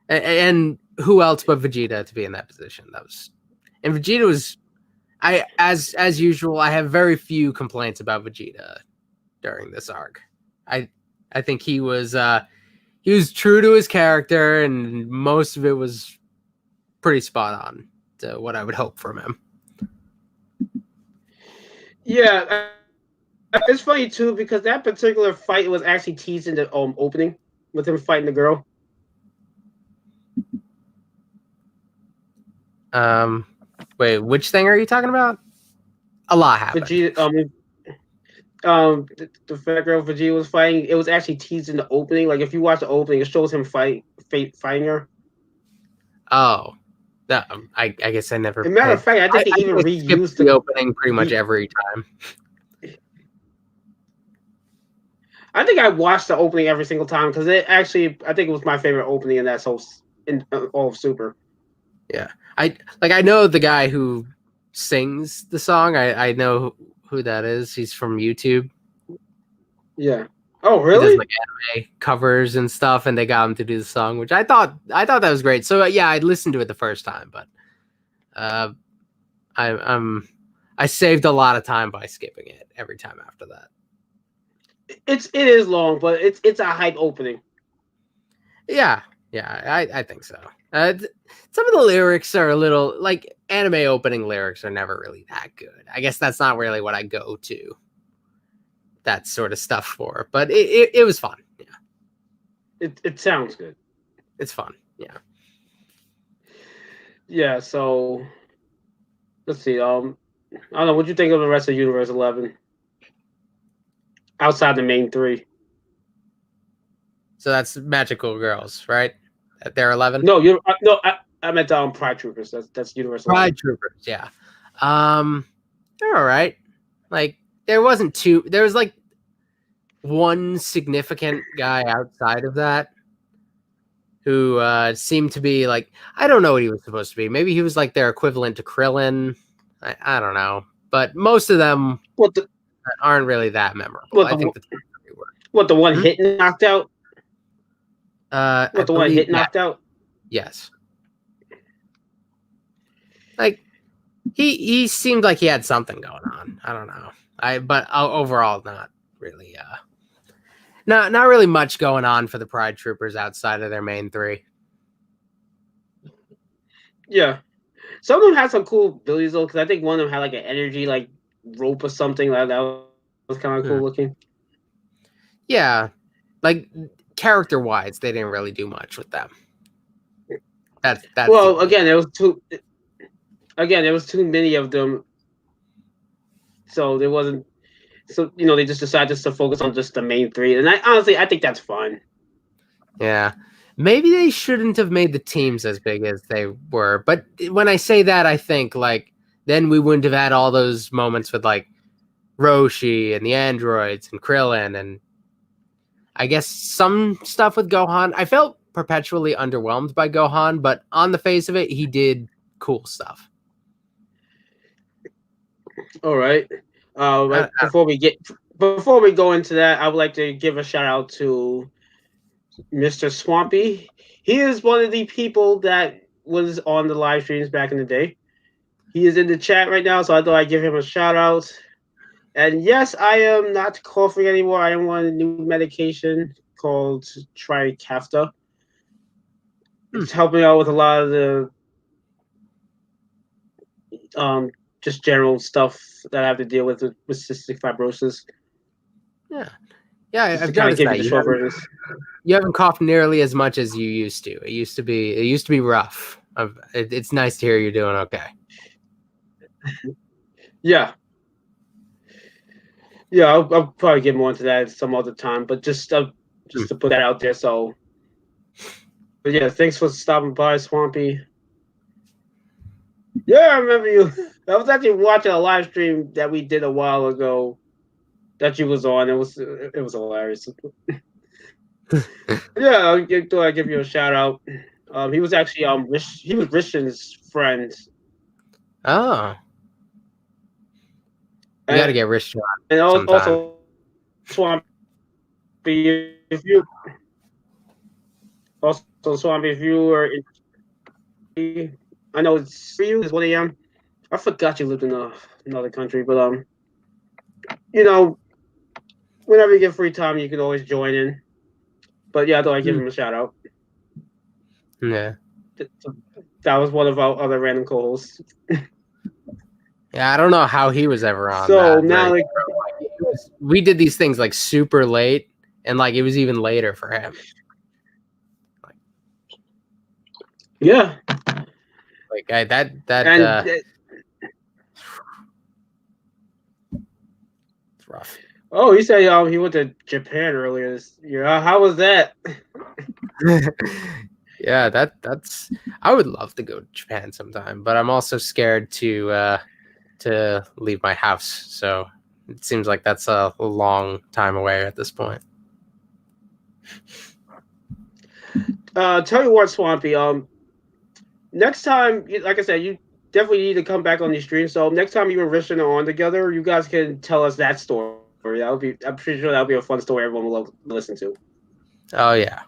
and who else but Vegeta to be in that position? That was and Vegeta was I as usual. I have very few complaints about Vegeta during this arc. I I think he was true to his character, and most of it was pretty spot on to what I would hope from him. Yeah, it's funny too because that particular fight was actually teased in the opening with him fighting the girl. Um, wait, which thing are you talking about? A lot happened. Vegeta, the fat girl Vegeta was fighting. It was actually teased in the opening. Like if you watch the opening, it shows him fighting her. Oh, that, I guess I never As a matter paid. of fact, I think they even I skipped reused the the. opening pretty much every time. I think I watched the opening every single time because it actually, I think it was my favorite opening in that whole in all of Super. Yeah, I know the guy who sings the song. I know who that is. He's from YouTube. Yeah. Oh, He does really? like anime covers and stuff, and they got him to do the song, which I thought that was great. So yeah, I listened to it the first time, but uh, I'm I saved a lot of time by skipping it every time after that. It is long, but it's a hype opening. Yeah, yeah, I think so. Some of the lyrics are a little like anime opening lyrics are never really that good. I guess that's not really what I go to that sort of stuff for, but it was fun. Yeah, It sounds good. it's fun. Yeah. Yeah. So let's see. I don't know. What do you think of the rest of Universe 11 outside the main three? So that's Magical Girls, right? They're 11. No, you no. I meant Pride Troopers. That's Universe 11. Pride Troopers, yeah. Um, they're all right. Like there wasn't two. There was like one significant guy outside of that who seemed to be like I don't know what he was supposed to be. Maybe he was like their equivalent to Krillin. I don't know, but most of them What the aren't really that memorable. what I the think the top three were. what the one Hmm? hit knocked out? I What the one believe, hit yeah, knocked out? yes. Like he seemed like he had something going on. I don't know. But overall not really. Not really much going on for the Pride Troopers outside of their main three. Yeah. Some of them had some cool abilities though, because I think one of them had like an energy like rope or something like that was kind of cool looking. Yeah, like character wise, they didn't really do much with them. That's the Well, only. again, there was too many of them, so there wasn't. So they just decided just to focus on just the main three, and I think that's fine. Yeah, maybe they shouldn't have made the teams as big as they were. But when I say that, I think like then we wouldn't have had all those moments with like Roshi and the androids and Krillin, and I guess some stuff with Gohan. I felt perpetually underwhelmed by Gohan, but on the face of it, he did cool stuff. All right. I, Before we go into that, I would like to give a shout out to Mr. Swampy. He is one of the people that was on the live streams back in the day. He is in the chat right now, so I thought I'd give him a shout out. And yes, I am not coughing anymore. I am on a new medication called Trikafta. It's helping out with a lot of the just general stuff that I have to deal with cystic fibrosis. yeah, Just to I've kind of noticed give you that the short versions. you haven't coughed nearly as much as you used to. It used to be rough. It's nice to hear you're doing okay. Yeah. Yeah, I'll probably get more into that some other time, but just to put that out there. So, but yeah, thanks for stopping by, Swampy. Yeah, I remember you. I was actually watching a live stream that we did a while ago that you was on. It was hilarious. Yeah, I thought I'd give you a shout out. He was actually he was Richard's friend. Oh, you got to get Rich on And sometime. also Swampy, if you Swampy, if you were in, I know it's for you. It's 1 a.m. I forgot you lived in another country, but you know, whenever you get free time, you can always join in. But yeah, I thought I'd give him a shout out. Yeah. That was one of our other random co-hosts. Yeah, I don't know how he was ever on So that. now, We did these things like super late, and like it was even later for him. Yeah. Like that. And it's rough. oh, he said he went to Japan earlier this year. How was that? Yeah, that's. I would love to go to Japan sometime, but I'm also scared to leave my house. So it seems like that's a long time away at this point. Tell you what, Swampy. Next time, like I said, you definitely need to come back on these streams. So next time you and Richard are on together, you guys can tell us that story. I'm pretty sure that'll be a fun story everyone will listen to. Oh yeah,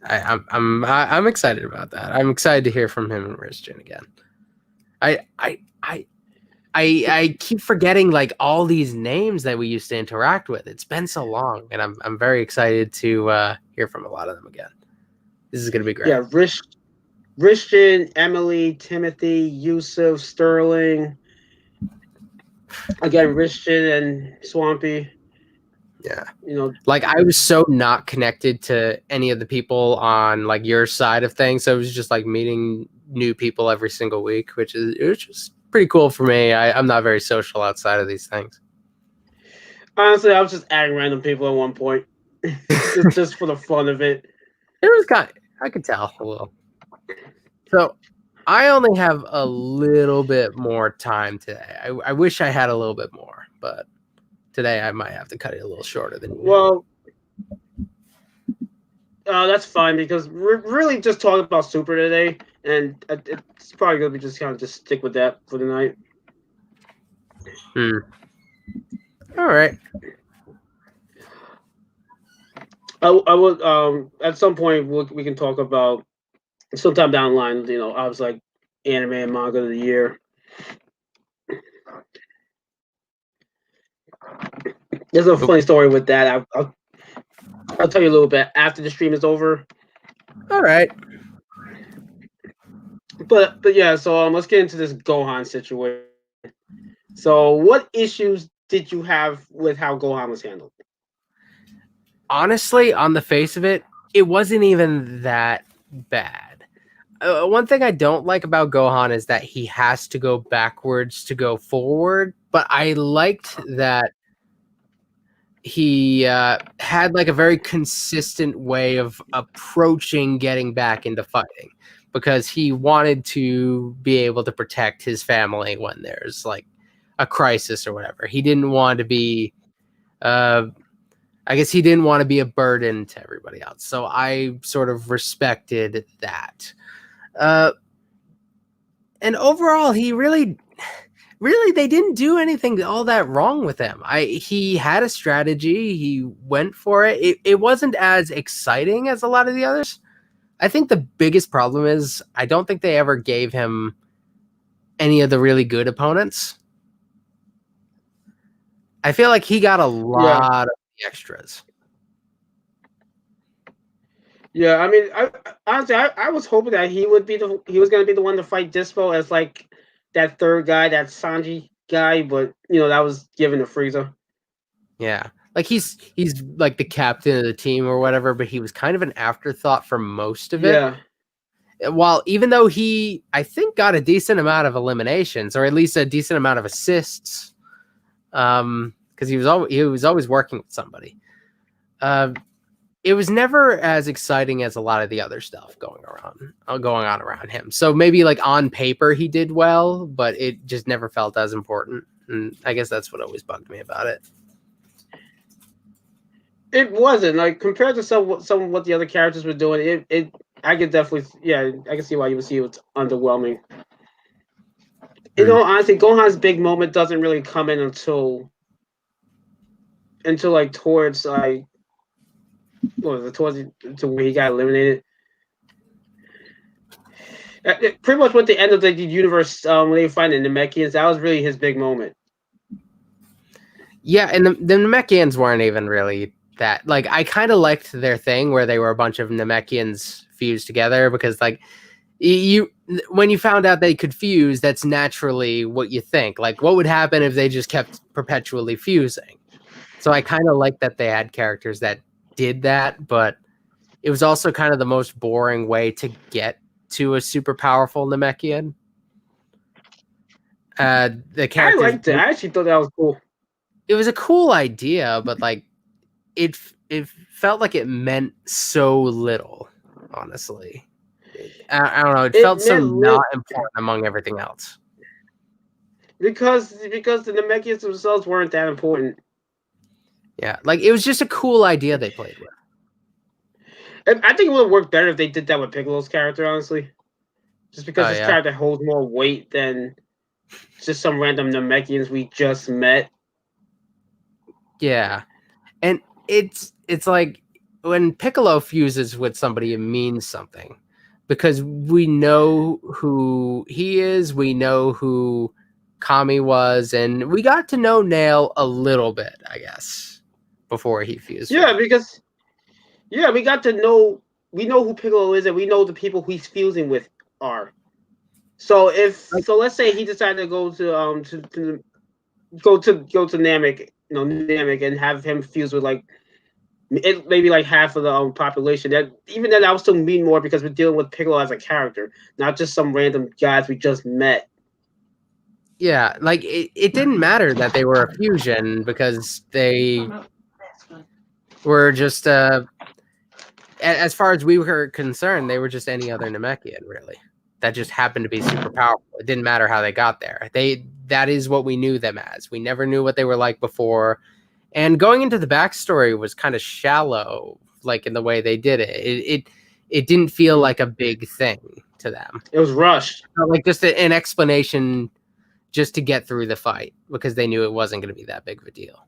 I'm excited about that. I'm excited to hear from him and Richard again. I keep forgetting like all these names that we used to interact with. It's been so long, and I'm very excited to hear from a lot of them again. This is gonna be great. Yeah, Richard, Emily, Timothy, Yusuf, Sterling. Again, Richard and Swampy. Yeah. You know, like I was so not connected to any of the people on like your side of things. So it was just like meeting new people every single week, which is pretty cool for me. I'm not very social outside of these things. Honestly, I was just adding random people at one point, just for the fun of it. It was I could tell a little. So I only have a little bit more time today. I wish I had a little bit more, but today I might have to cut it a little shorter than usual. Well, that's fine because we're really just talking about Super today, and it's probably gonna be just kind of just stick with that for the night. All right. I would at some point we can talk about sometime down the line. You know, I was like anime and manga of the year. There's a funny story with that. I'll tell you a little bit after the stream is over. All right. But yeah, so let's get into this Gohan situation. So, what issues did you have with how Gohan was handled? Honestly, on the face of it, it wasn't even that bad. One thing I don't like about Gohan is that he has to go backwards to go forward, but I liked that he had like a very consistent way of approaching getting back into fighting because he wanted to be able to protect his family when there's like a crisis or whatever. He didn't want to be I guess he didn't want to be a burden to everybody else. So I sort of respected that. Uh, and overall, he really they didn't do anything all that wrong with him. He had a strategy. He went for it. It wasn't as exciting as a lot of the others. I think the biggest problem is I don't think they ever gave him any of the really good opponents. I feel like he got a lot of the extras. Yeah, I mean, honestly, I was hoping that he was going to be the one to fight Dispo as like that third guy, that Sanji guy, but that was given to Frieza. Yeah, like he's like the captain of the team or whatever, but he was kind of an afterthought for most of it. Yeah. While even though he, I think, got a decent amount of eliminations or at least a decent amount of assists, because he was always working with somebody. It was never as exciting as a lot of the other stuff going on around him. So maybe like on paper he did well, but it just never felt as important. And I guess that's what always bugged me about it. It wasn't like compared to some of what the other characters were doing. I could definitely, I can see why you would see it was underwhelming. Honestly, Gohan's big moment doesn't really come in until like towards like to where he got eliminated. Pretty much with the end of the universe, when they find the Namekians, that was really his big moment. Yeah, and the Namekians weren't even really that. Like, I kind of liked their thing where they were a bunch of Namekians fused together because, like, when you found out they could fuse, that's naturally what you think. Like, what would happen if they just kept perpetually fusing? So I kind of like that they had characters that did that, but it was also kind of the most boring way to get to a super powerful Namekian. The characters, I liked it. I actually thought that was cool. It was a cool idea, but like it felt like it meant so little. Honestly, I don't know. It felt so not important among everything else. Because the Namekians themselves weren't that important. Yeah, like it was just a cool idea they played with. I think it would have worked better if they did that with Piccolo's character, honestly. Just because his character holds more weight than just some random Namekians we just met. Yeah, and it's like when Piccolo fuses with somebody, it means something because we know who he is, we know who Kami was, and we got to know Nail a little bit, I guess, before he fused. Yeah, because we got to know. We know who Piccolo is, and we know the people he's fusing with are. So let's say he decided to go to Namek, Namek, and have him fuse with like maybe like half of the population. That even then, that would still mean more because we're dealing with Piccolo as a character, not just some random guys we just met. Yeah, like it didn't matter that they were a fusion because they were just as far as we were concerned, they were just any other Namekian, really. That just happened to be super powerful. It didn't matter how they got there. That is what we knew them as. We never knew what they were like before. And going into the backstory was kind of shallow, like in the way they did it. It didn't feel like a big thing to them. It was rushed. Like just an explanation just to get through the fight because they knew it wasn't going to be that big of a deal.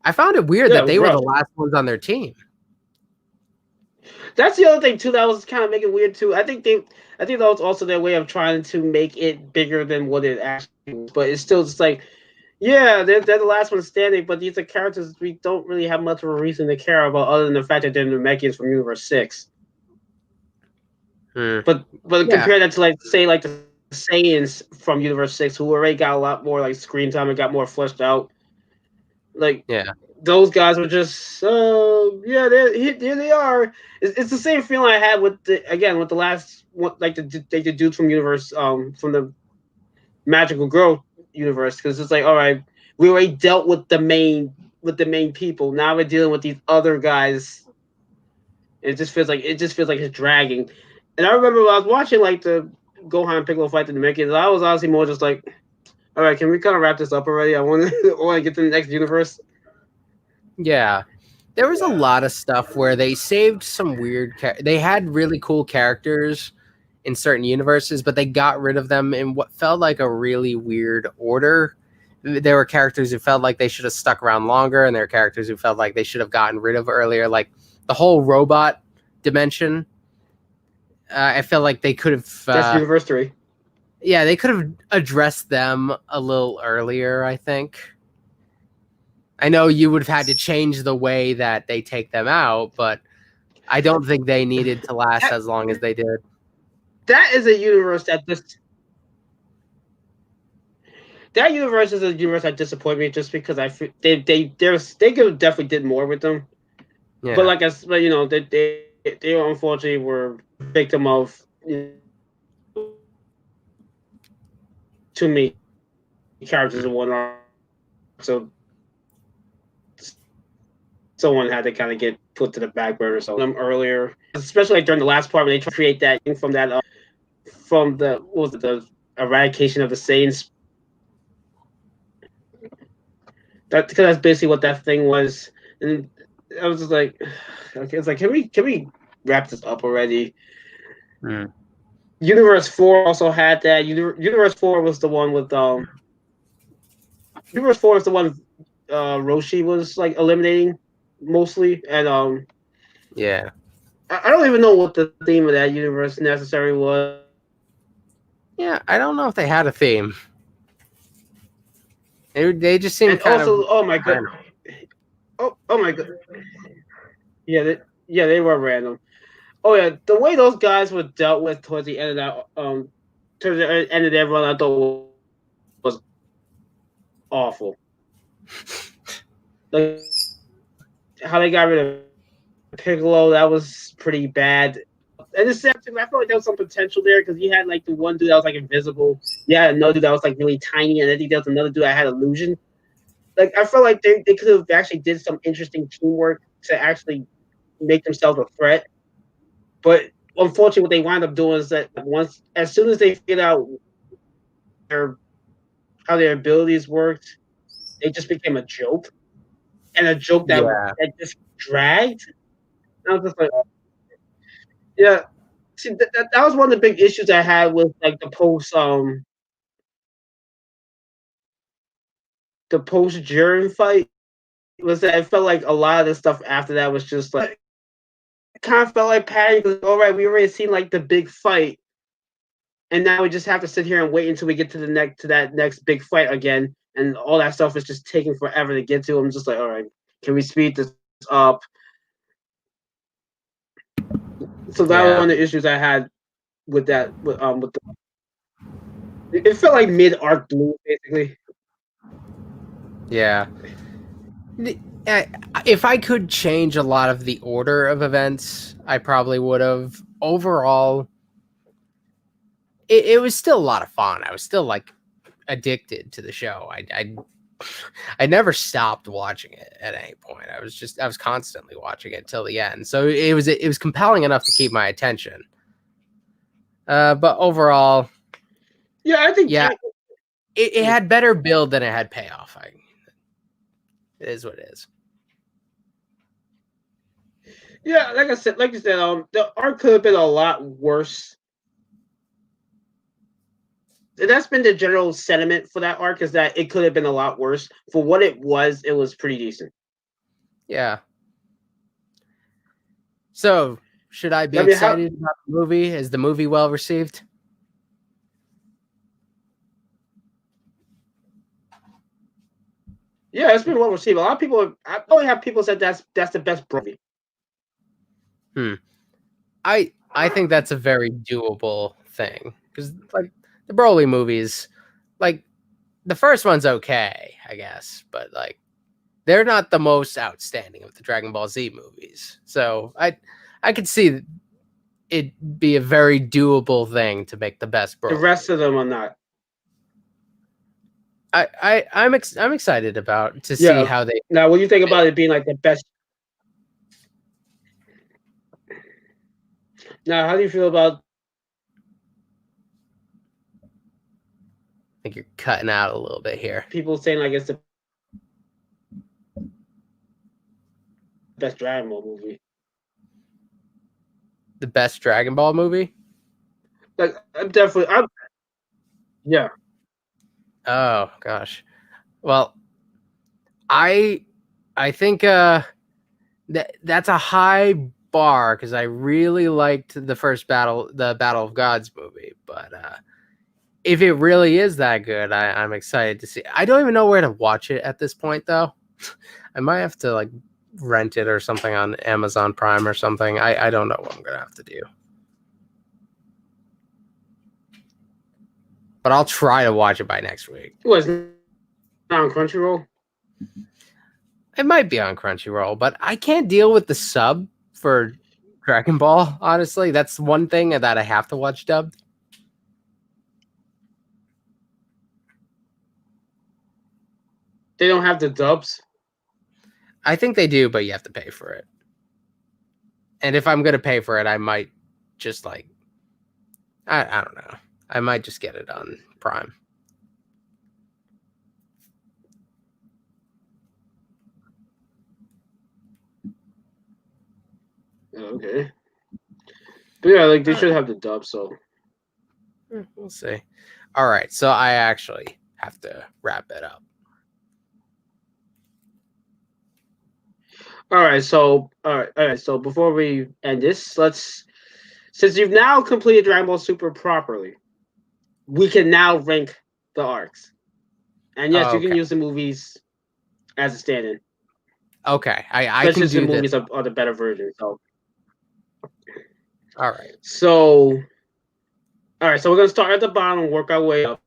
I found it weird that they were the last ones on their team. That's the other thing too that was kind of making weird too. I think that was also their way of trying to make it bigger than what it actually was. But it's still just like, yeah, they're the last one standing, but these are characters we don't really have much of a reason to care about other than the fact that they're Namekians from Universe 6. But compare that to like say like the Saiyans from Universe 6 who already got a lot more like screen time and got more fleshed out. Like those guys were just here they are. It's the same feeling I had with the last one, like the dudes from Universe from the Magical Girl universe, because it's like, all right, we already dealt with the main people. Now we're dealing with these other guys. It just feels like it's dragging. And I remember when I was watching like the Gohan and Piccolo fight the Namekians, I was honestly more just like, all right, can we kind of wrap this up already? I want to get to the next universe. Yeah, there was a lot of stuff where they saved some they had really cool characters in certain universes, but they got rid of them in what felt like a really weird order. There were characters who felt like they should have stuck around longer, and there were characters who felt like they should have gotten rid of earlier. Like the whole robot dimension, I felt like they could have. That's Universe 3. Yeah, they could have addressed them a little earlier, I think. I know you would have had to change the way that they take them out, but I don't think they needed to last as long as they did. That is a universe that universe is a universe that disappointed me just because I feel they could definitely did more with them. Yeah. But like I said, you know, they unfortunately were victim of, you know, too many characters in one arc, so someone had to kind of get put to the back burner. So them earlier, especially like during the last part when they tried to create that thing from that from the what was it, the eradication of the Saiyans. That because that's basically what that thing was, and I was just like, okay, it's like can we wrap this up already? Mm. Universe 4 also had that. Universe 4 was the one with Universe 4 is the one Roshi was like eliminating mostly, and Yeah. I don't even know what the theme of that universe necessarily was. Yeah, I don't know if they had a theme. They just seemed And kind of. also, oh my god, oh my god, yeah, they were random. Oh yeah, the way those guys were dealt with towards the end of that towards the end of that run, I thought was awful. Like how they got rid of Piccolo, that was pretty bad. And the same thing, I felt like there was some potential there because you had like the one dude that was like invisible. You had another dude that was like really tiny, and I think there was another dude that had illusion. Like I felt like they could have actually did some interesting teamwork to actually make themselves a threat. But unfortunately, what they wind up doing is that once, as soon as they figured out their how their abilities worked, they just became a joke, and a joke Yeah. that just dragged. And I was just like, yeah. See, that was one of the big issues I had with like the post Jiren fight was that it felt like a lot of the stuff after that was just like kind of felt like padding. All right, we already seen like the big fight, and now we just have to sit here and wait until we get to that next big fight again, and all that stuff is just taking forever to get to. I'm just like, all right, can we speed this up? So that was Yeah. one of the issues I had with that. With it felt like mid arc blue basically. Yeah. If I could change a lot of the order of events, I probably would have. Overall, it was still a lot of fun. I was still like addicted to the show. I never stopped watching it at any point. I was constantly watching it till the end. So it was compelling enough to keep my attention. But overall, Yeah, I think. yeah, it had better build than it had payoff. It is what it is. Yeah, like you said, the art could have been a lot worse. And that's been the general sentiment for that arc is that it could have been a lot worse. For what it was pretty decent. Yeah. So, should I be I mean, how? excited about the movie? Is the movie well received? Yeah, it's been well received. A lot of people. I only have people said that's the best movie. Hmm. I think that's a very doable thing because like the Broly movies, like the first one's okay, I guess, but like they're not the most outstanding of the Dragon Ball Z movies. So I could see it be a very doable thing to make the best The Broly rest movie. of them are not. I'm excited about to see Yeah. how they Now, what do you think about it being like the best? Now, how do you feel about I think you're cutting out a little bit here. people saying like it's the best Dragon Ball movie. The best Dragon Ball movie? Like I'm yeah. Oh gosh. Well, I think that's a high bar because I really liked the Battle of Gods movie, but if it really is that good, I'm excited to see. I don't even know where to watch it at this point, though. I might have to like rent it or something on Amazon Prime or something. I don't know what I'm gonna have to do, but I'll try to watch it by next week. What, it's not on Crunchyroll? It might be on Crunchyroll, but I can't deal with the sub for Dragon Ball. Honestly, that's one thing that I have to watch dubbed. They don't have the dubs. I think they do, but you have to pay for it. And if I'm gonna pay for it, I might just like I don't know. I might just get it on Prime. Okay. But yeah, like they should have the dub. So We'll see. All right, so I actually have to wrap it up. all right. So before we end this, since you've now completed Dragon Ball Super properly, we can now rank the arcs. And yes, you can use the movies as a stand-in. Okay, I can do the this. movies are the better version. So all right. So so we're gonna start at the bottom and work our way up.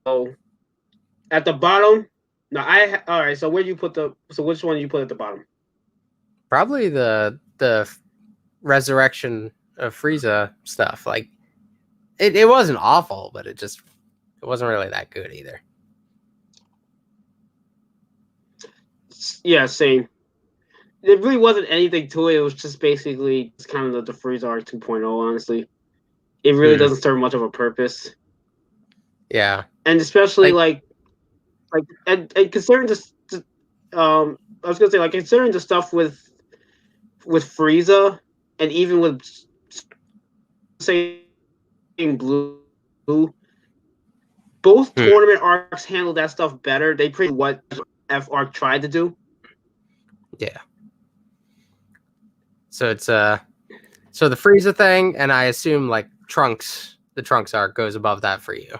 So at the bottom, now all right. So where do you put which one do you put at the bottom? Probably the resurrection of Frieza stuff. Like it wasn't awful, but it wasn't really that good either. Yeah, same. There really wasn't anything to it. It was just basically kind of the Frieza arc 2.0. Honestly, it really doesn't serve much of a purpose. Yeah, and especially and considering this, I was gonna say like considering the stuff with Frieza and even with saying Blue, both tournament arcs handle that stuff better. They pretty what F arc tried to do. Yeah. So it's so the Frieza thing, and I assume like the Trunks arc goes above that for you.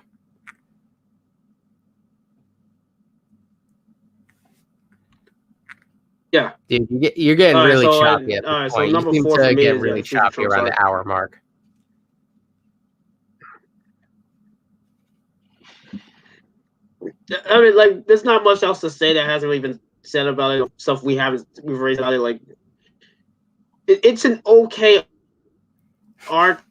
Yeah, dude, you're getting really choppy at this point. So number you seem 4 to for me get is really choppy around the hour mark. I mean, like, there's not much else to say that hasn't really been said about it. Stuff we've raised about it. Like, it's an okay arc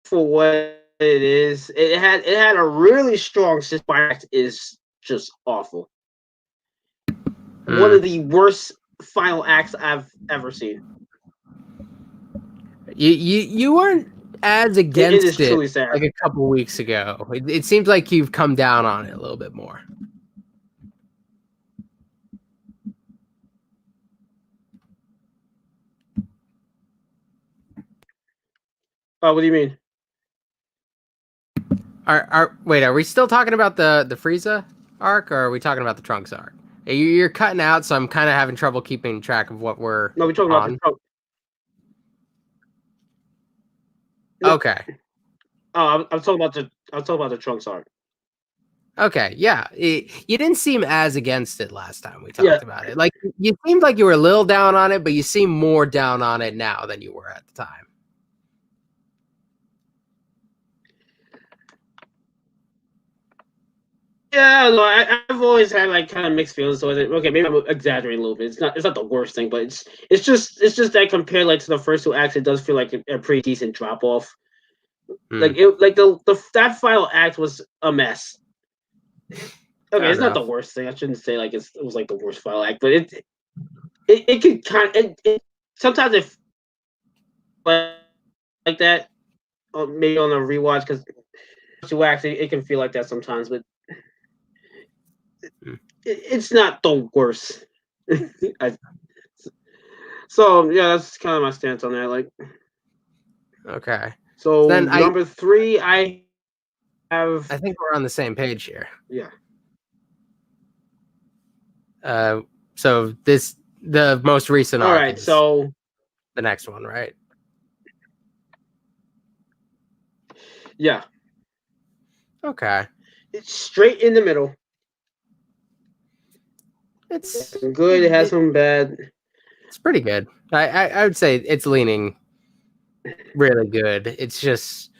for what it is. It had a really strong act is just awful. One of the worst final acts I've ever seen. You weren't as against it truly sad. like a couple weeks ago. It seems like you've come down on it a little bit more. What do you mean? Wait, are we still talking about the Frieza arc, or are we talking about the Trunks arc? You're cutting out, so I'm kind of having trouble keeping track of what we're. No, we're talking about the Trunks. Okay. Oh, I'm talking about the Trunks arc. Okay, yeah. You didn't seem as against it last time we talked about it. Like you seemed like you were a little down on it, but you seem more down on it now than you were at the time. Yeah, no, I've always had like kind of mixed feelings. So okay, maybe I'm exaggerating a little bit. It's not the worst thing, but it's just that compared like to the first two acts, it does feel like a pretty decent drop off. Like that final act was a mess. Okay, it's not the worst thing. I shouldn't say like it was like the worst final act, but it could kind of sometimes it like that. Maybe on a rewatch because two acts it can feel like that sometimes, but it's not the worst. I, so yeah, that's kind of my stance on that. Like, Okay. so Then number three, I have I think we're on the same page here. yeah. Uh, so the most recent All arc right, is so the next one, right? yeah, Okay. it's straight in the middle. It has It's some good. It it, has it, some bad. it's pretty good. I would say it's leaning really good. It's just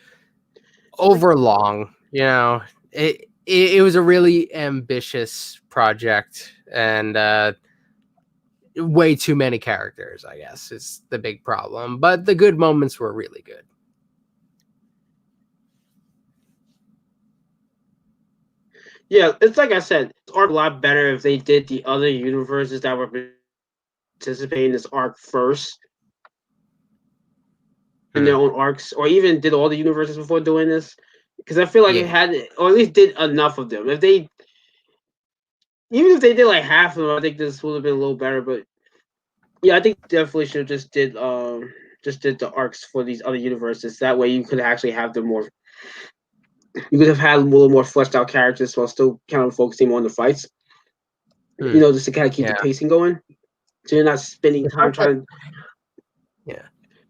over long, it was a really ambitious project and way too many characters, I guess, is the big problem. But the good moments were really good. Yeah, it's like I said, it's arc a lot better if they did the other universes that were participating in this arc first in their Hmm. own arcs, or even did all the universes before doing this. Because I feel like it Yeah, had, or at least did enough of them. If they, even if they did like half of them, I think this would have been a little better. But yeah, I think definitely should have just did the arcs for these other universes. That way, you could actually have them more. You could have had a little more fleshed out characters while still kind of focusing more on the fights. hmm. Just to kind of keep the Yeah. pacing going. So you're not spending It time felt like trying. yeah,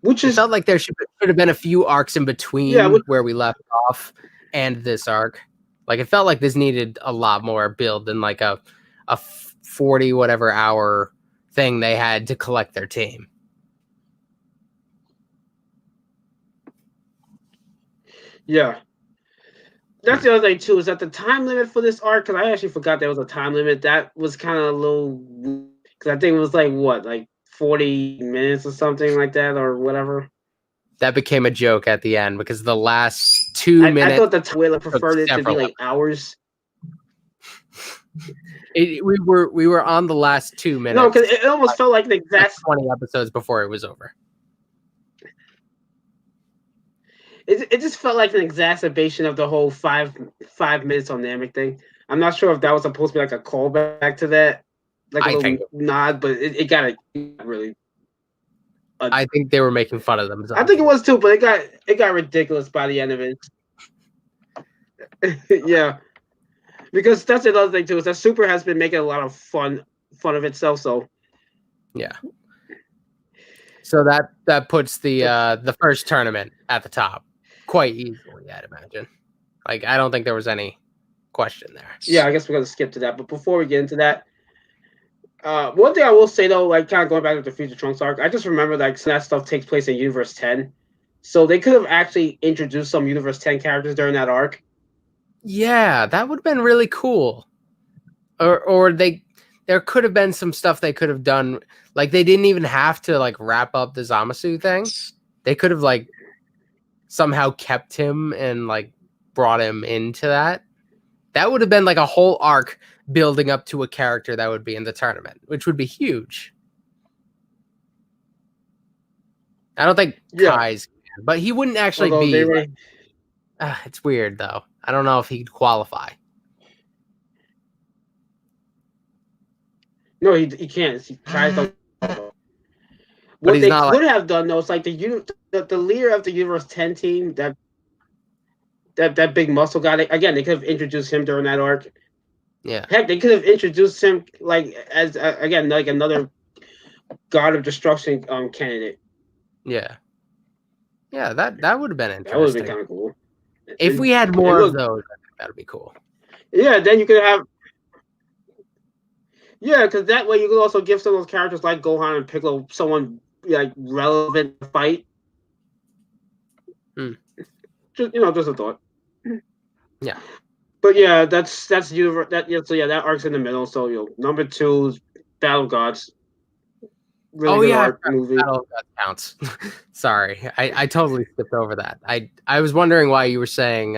Which it is felt like there should have been a few arcs in yeah, between where we left off and this arc. Like it felt like this needed a lot more build than like a 40 whatever hour thing they had to collect their team. yeah. That's Hmm. the other thing too. Is that the time limit for this arc? Because I actually forgot there was a time limit. That was kind of a little. Because I think it was like what, like 40 minutes or something like that, or whatever. That became a joke at the end because the last 2 minutes I thought the Whaler took preferred it to be several like hours. we were on the last two No, because minutes, it almost felt like the like exact. 20 episodes before it was over. It just felt like an exacerbation of the whole 5 minutes on Namek thing. I'm not sure if that was supposed to be like a callback to that, like a I little think nod, but it got it really. I think they were making fun of I themselves think a it little. was too, but it got ridiculous by the end of it. Yeah, because that's another thing too. Is that Super has been making a lot of fun of itself. So Yeah. So that puts the first tournament at the top quite easily, I'd imagine. Like I don't think there was any question there. yeah, I guess we're gonna skip to that. But before we get into that, one thing I will say though, like kind of going back to the Future Trunks arc, I just remember like some of that stuff takes place in Universe 10, so they could have actually introduced some Universe 10 characters during that arc. Yeah, that would have been really cool. Or there could have been some stuff they could have done. Like they didn't even have to like wrap up the Zamasu thing. They could have like somehow kept him and like brought him into that. That would have been like a whole arc building up to a character that would be in the tournament, which would be huge. I don't think Yeah, Kai's, but he wouldn't actually although they be like. already It's weird though. I don't know if he'd qualify, no, he can't. He tries to. but What he's they not like could have done though is like the leader of the Universe 10 team, that big muscle guy. Again, they could have introduced him during that arc. yeah, Heck, they could have introduced him like as again like another God of Destruction candidate. yeah, yeah. That would have been That would have been interesting kind of cool. if we had And more of look, those. I think that'd be cool. yeah, then you could have yeah, because that way you could also give some of those characters like Gohan and Piccolo someone like relevant to fight. Hmm. Just a thought. Yeah. But yeah, that's universe. That yeah, so yeah, that arc's in the middle. So number two is Battle Gods. Really Oh good yeah, I arc forgot movie. Battle of God counts. Sorry, I totally skipped over that. I was wondering why you were saying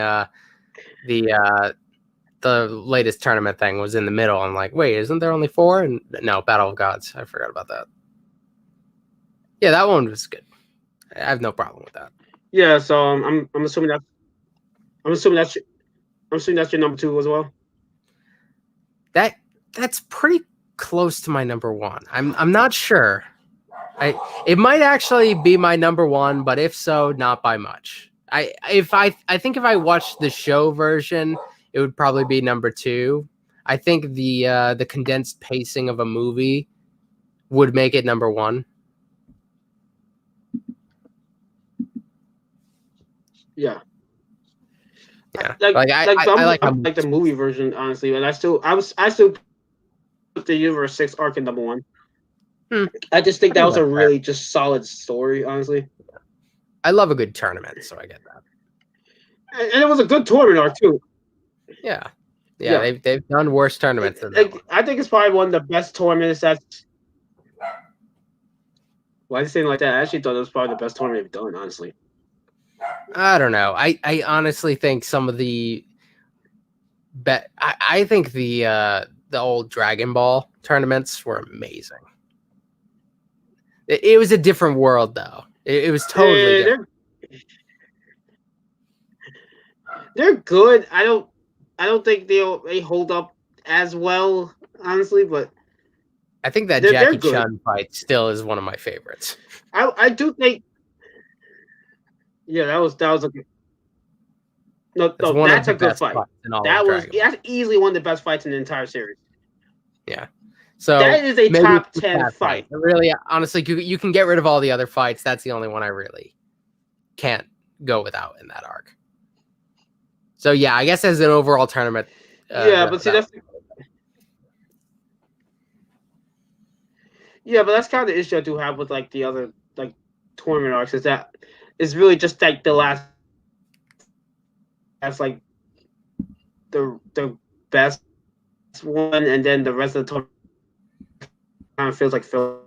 the latest tournament thing was in the middle. I'm like, wait, isn't there only four? And no, Battle of Gods. I forgot about that. Yeah, that one was good. I have no problem with that. Yeah, so I'm assuming that I'm assuming that's your number two as well. That that's pretty. close to my number one. I'm not sure. It might actually be my number one, but if so, not by much. I think if I watched the show version, it would probably be number two. I think the condensed pacing of a movie would make it number one. Yeah. Yeah, I like like the movie version, honestly, and I still put the Universe 6 arc in number one. I just think that was a really just solid story, honestly. I love a good tournament, so I get that. And it was a good tournament arc too. Yeah. They've done worse tournaments than that one. I think it's probably one of the best tournaments that's. Why are you saying like that? I actually thought it was probably the best tournament they've done, honestly. I don't know. I honestly think some of the I think the old Dragon Ball tournaments were amazing. It was a different world, though. It was totally different. They're good. I don't think they hold up as well, honestly, but I think that Jackie Chun fight still is one of my favorites. I do think. Yeah, that was a good. No, that's a good fight. That's easily one of the best fights in the entire series. Yeah. So that is a top 10 fight. Really, honestly, you can get rid of all the other fights. That's the only one I really can't go without in that arc. So yeah, I guess as an overall tournament. But see that's. Yeah, but that's kind of the issue I do have with like the other like tournament arcs is that it's really just like the last. That's like the best one, and then the rest of the tournament kind of feels like filler.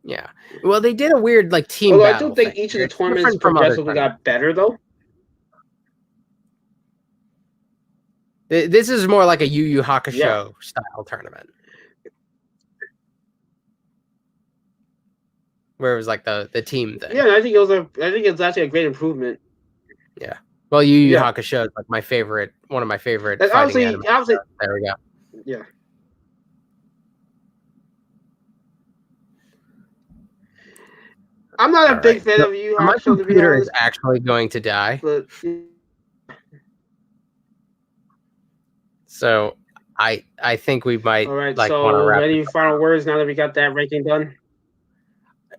Yeah, well, they did a weird like team. Although I do think each of the tournaments progressively got better, though. This is more like a Yu Yu Hakusho style tournament, where it was like the team thing. Yeah, I think it's actually a great improvement. Yeah. Well, Yu Yu Hakusho is like my favorite, one of my favorite. Obviously, there we go. Yeah. I'm not a big fan of Yu Yu Hakusho. My computer is actually going to die. But, so I think we might. All right. So any final words now that we got that ranking done?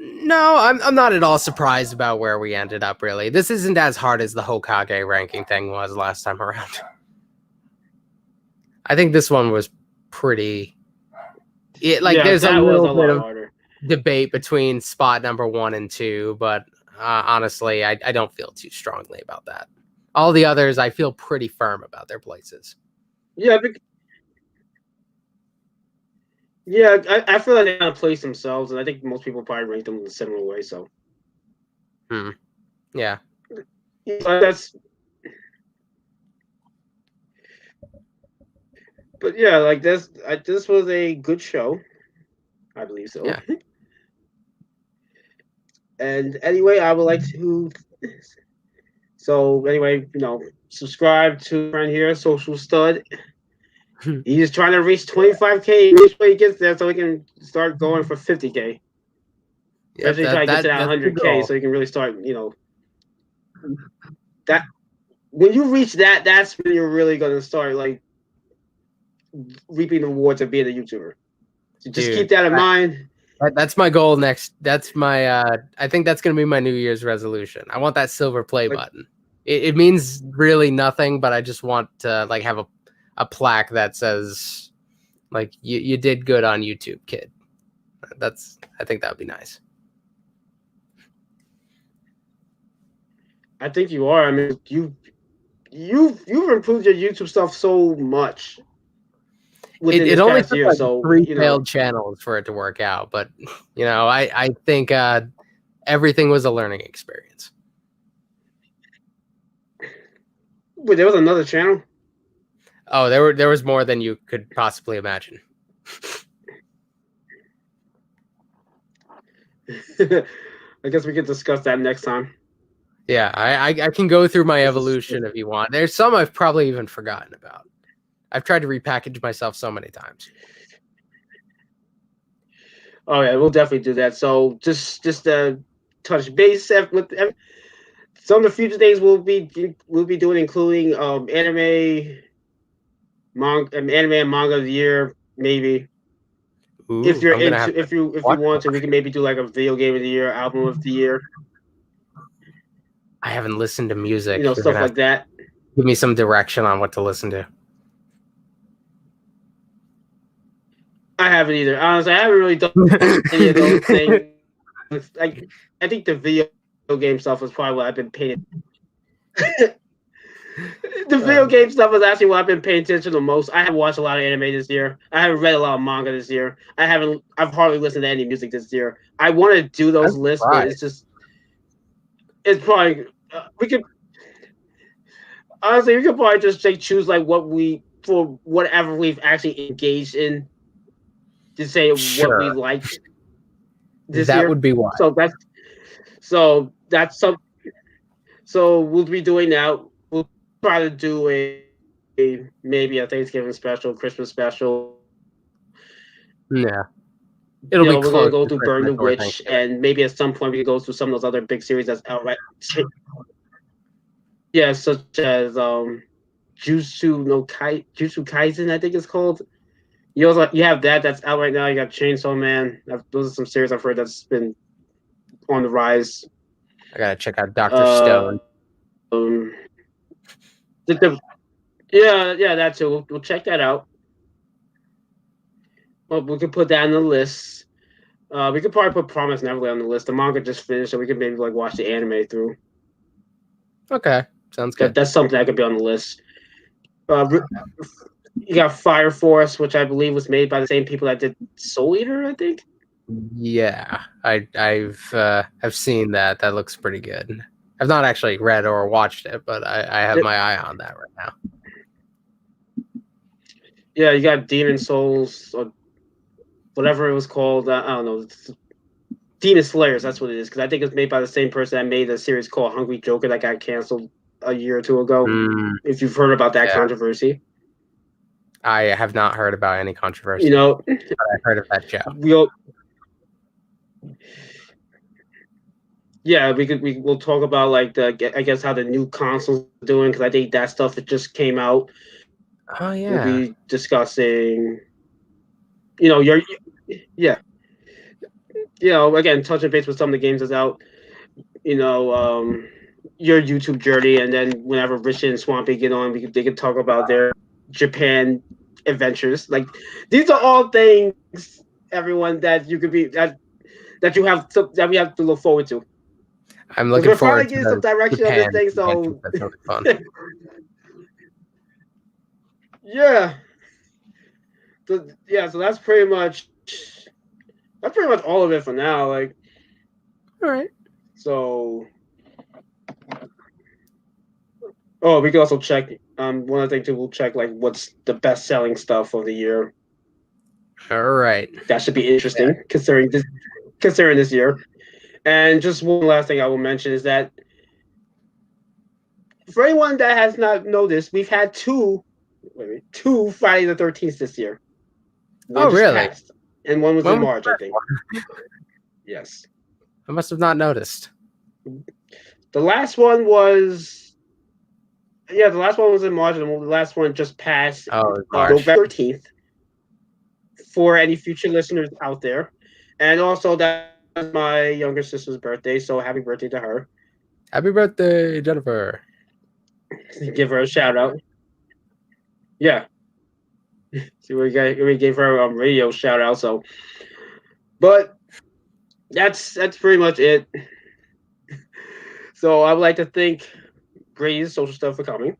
No, I'm not at all surprised about where we ended up, really. This isn't as hard as the Hokage ranking thing was last time around. I think this one was pretty... there's a little bit of debate between spot number 1 and 2, but honestly, I don't feel too strongly about that. All the others, I feel pretty firm about their places. Yeah, I feel like they kind of place themselves, and I think most people probably rank them in a similar way. So, yeah, but yeah, like this was a good show, I believe so. Yeah. And anyway, I would like to. So anyway, subscribe to friend here, Social Stud. He's trying to reach 25K. Which way he gets there so he can start going for 50K. Eventually try to get to that 100K so he can really start, that when you reach that, that's when you're really going to start like reaping the rewards of being a YouTuber. So just keep that in mind. That's my goal next. That's my I think that's going to be my New Year's resolution. I want that silver play button. It means really nothing, but I just want to like have a plaque that says like you did good on YouTube, kid. I think that would be nice. I think you are. I mean, you've improved your YouTube stuff so much. It only took like 3 failed channels for it to work out, but I think everything was a learning experience. Wait, there was another channel? Oh, there was more than you could possibly imagine. I guess we can discuss that next time. Yeah, I can go through my evolution if you want. There's some I've probably even forgotten about. I've tried to repackage myself so many times. Oh yeah, we'll definitely do that. So just touch base with some of the future things we'll be doing, including anime and manga of the year, maybe. If Ooh, you're I'm gonna have into, to if you watch want to, we them. can maybe do like a video game of the year, album of the year, I haven't listened to music. You're stuff gonna have like to that. give me some direction on what to listen to. I haven't either. Honestly, I haven't really done any of those things. Like, I think the video game stuff was probably what I've been paying. The video game stuff is actually what I've been paying attention to most. I haven't watched a lot of anime this year. I haven't read a lot of manga this year. I've hardly listened to any music this year. I want to do I'm those lists, but surprised. it's probably we could honestly we could probably just choose like what we for whatever we've actually engaged in to say what we Sure, liked this that year. would be why. So that's some. So we'll be doing that. We'll try to do maybe a Thanksgiving special, Christmas special. Yeah, it'll be We're gonna close go to through Burn Christmas the or Witch, Thanksgiving. and maybe at some point we can go through some of those other big series that's out right. Yeah, such as Jutsu Kaisen, I think it's called. You have that's out right now. You got Chainsaw Man. Those are some series I've heard that's been on the rise. I gotta check out Doctor Stone. Um, yeah, that too. We'll check that out. Well, we could put that on the list. We could probably put Promise Neverland on the list. The manga just finished, so we could maybe like watch the anime through. Okay, sounds good. That's something that could be on the list. Uh, you got Fire Force, which I believe was made by the same people that did Soul Eater, I think. Yeah, I've seen that. That looks pretty good. I've not actually read or watched it, but I have my eye on that right now. Yeah, you got Demon Souls or whatever it was called. I don't know. Demon Slayers, that's what it is. Because I think it's made by the same person that made a series called Hungry Joker that got canceled a year or two ago. If you've heard about that Yeah. controversy, I have not heard about any controversy. but I've heard of that show. We'll talk about like I guess how the new consoles are doing, because I think that stuff that just came out. Oh yeah. We'll be discussing, your yeah, again touching base with some of the games that's out. Your YouTube journey, and then whenever Rich and Swampy get on, they can talk about their Japan adventures. Like, these are all things, everyone, that you could be that you have that we have to look forward to. I'm looking forward to getting some direction on this thing, so that's really fun. yeah. So that's pretty much all of it for now. Like, all right. So, we can also check. One other thing too, we'll check like what's the best selling stuff of the year. All right. That should be interesting, considering this year. And just one last thing I will mention is that for anyone that has not noticed, we've had two Friday the 13th this year. One just really? passed, and one was in March, I think. Yes. I must have not noticed. The last one was in March, and the last one just passed November 13th. For any future listeners out there, and also that was my younger sister's birthday, so happy birthday to her. Happy birthday, Jennifer. Give her a shout out. Yeah. See, we gave her a radio shout out. So, but that's pretty much it. So I would like to thank Gray's Social Stuff for coming.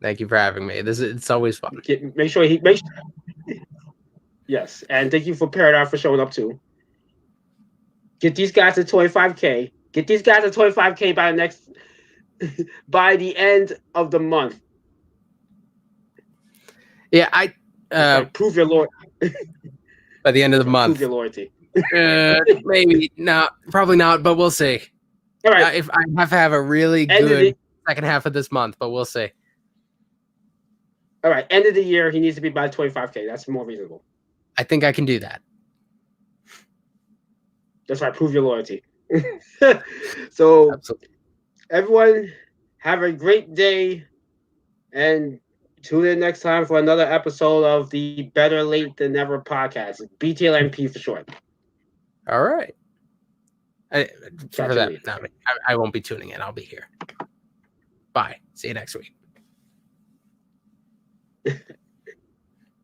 Thank you for having me. It's always fun. Make sure yes, and thank you for Paradigm for showing up too. Get these guys to 25K. Get these guys to 25K by the end of the month. Yeah, prove your loyalty. By the end of the month. Prove your loyalty. Maybe not, probably not, but we'll see. All right. If I have to have a really good second half of this month, but we'll see. All right, end of the year, he needs to be by 25K. That's more reasonable. I think I can do that. That's right. Prove your loyalty. So, Absolutely. everyone, have a great day, and tune in next time for another episode of the Better Late Than Never podcast. BTLMP for short. All right. Catch For you that, later. I won't be tuning in. I'll be here. Bye. See you next week.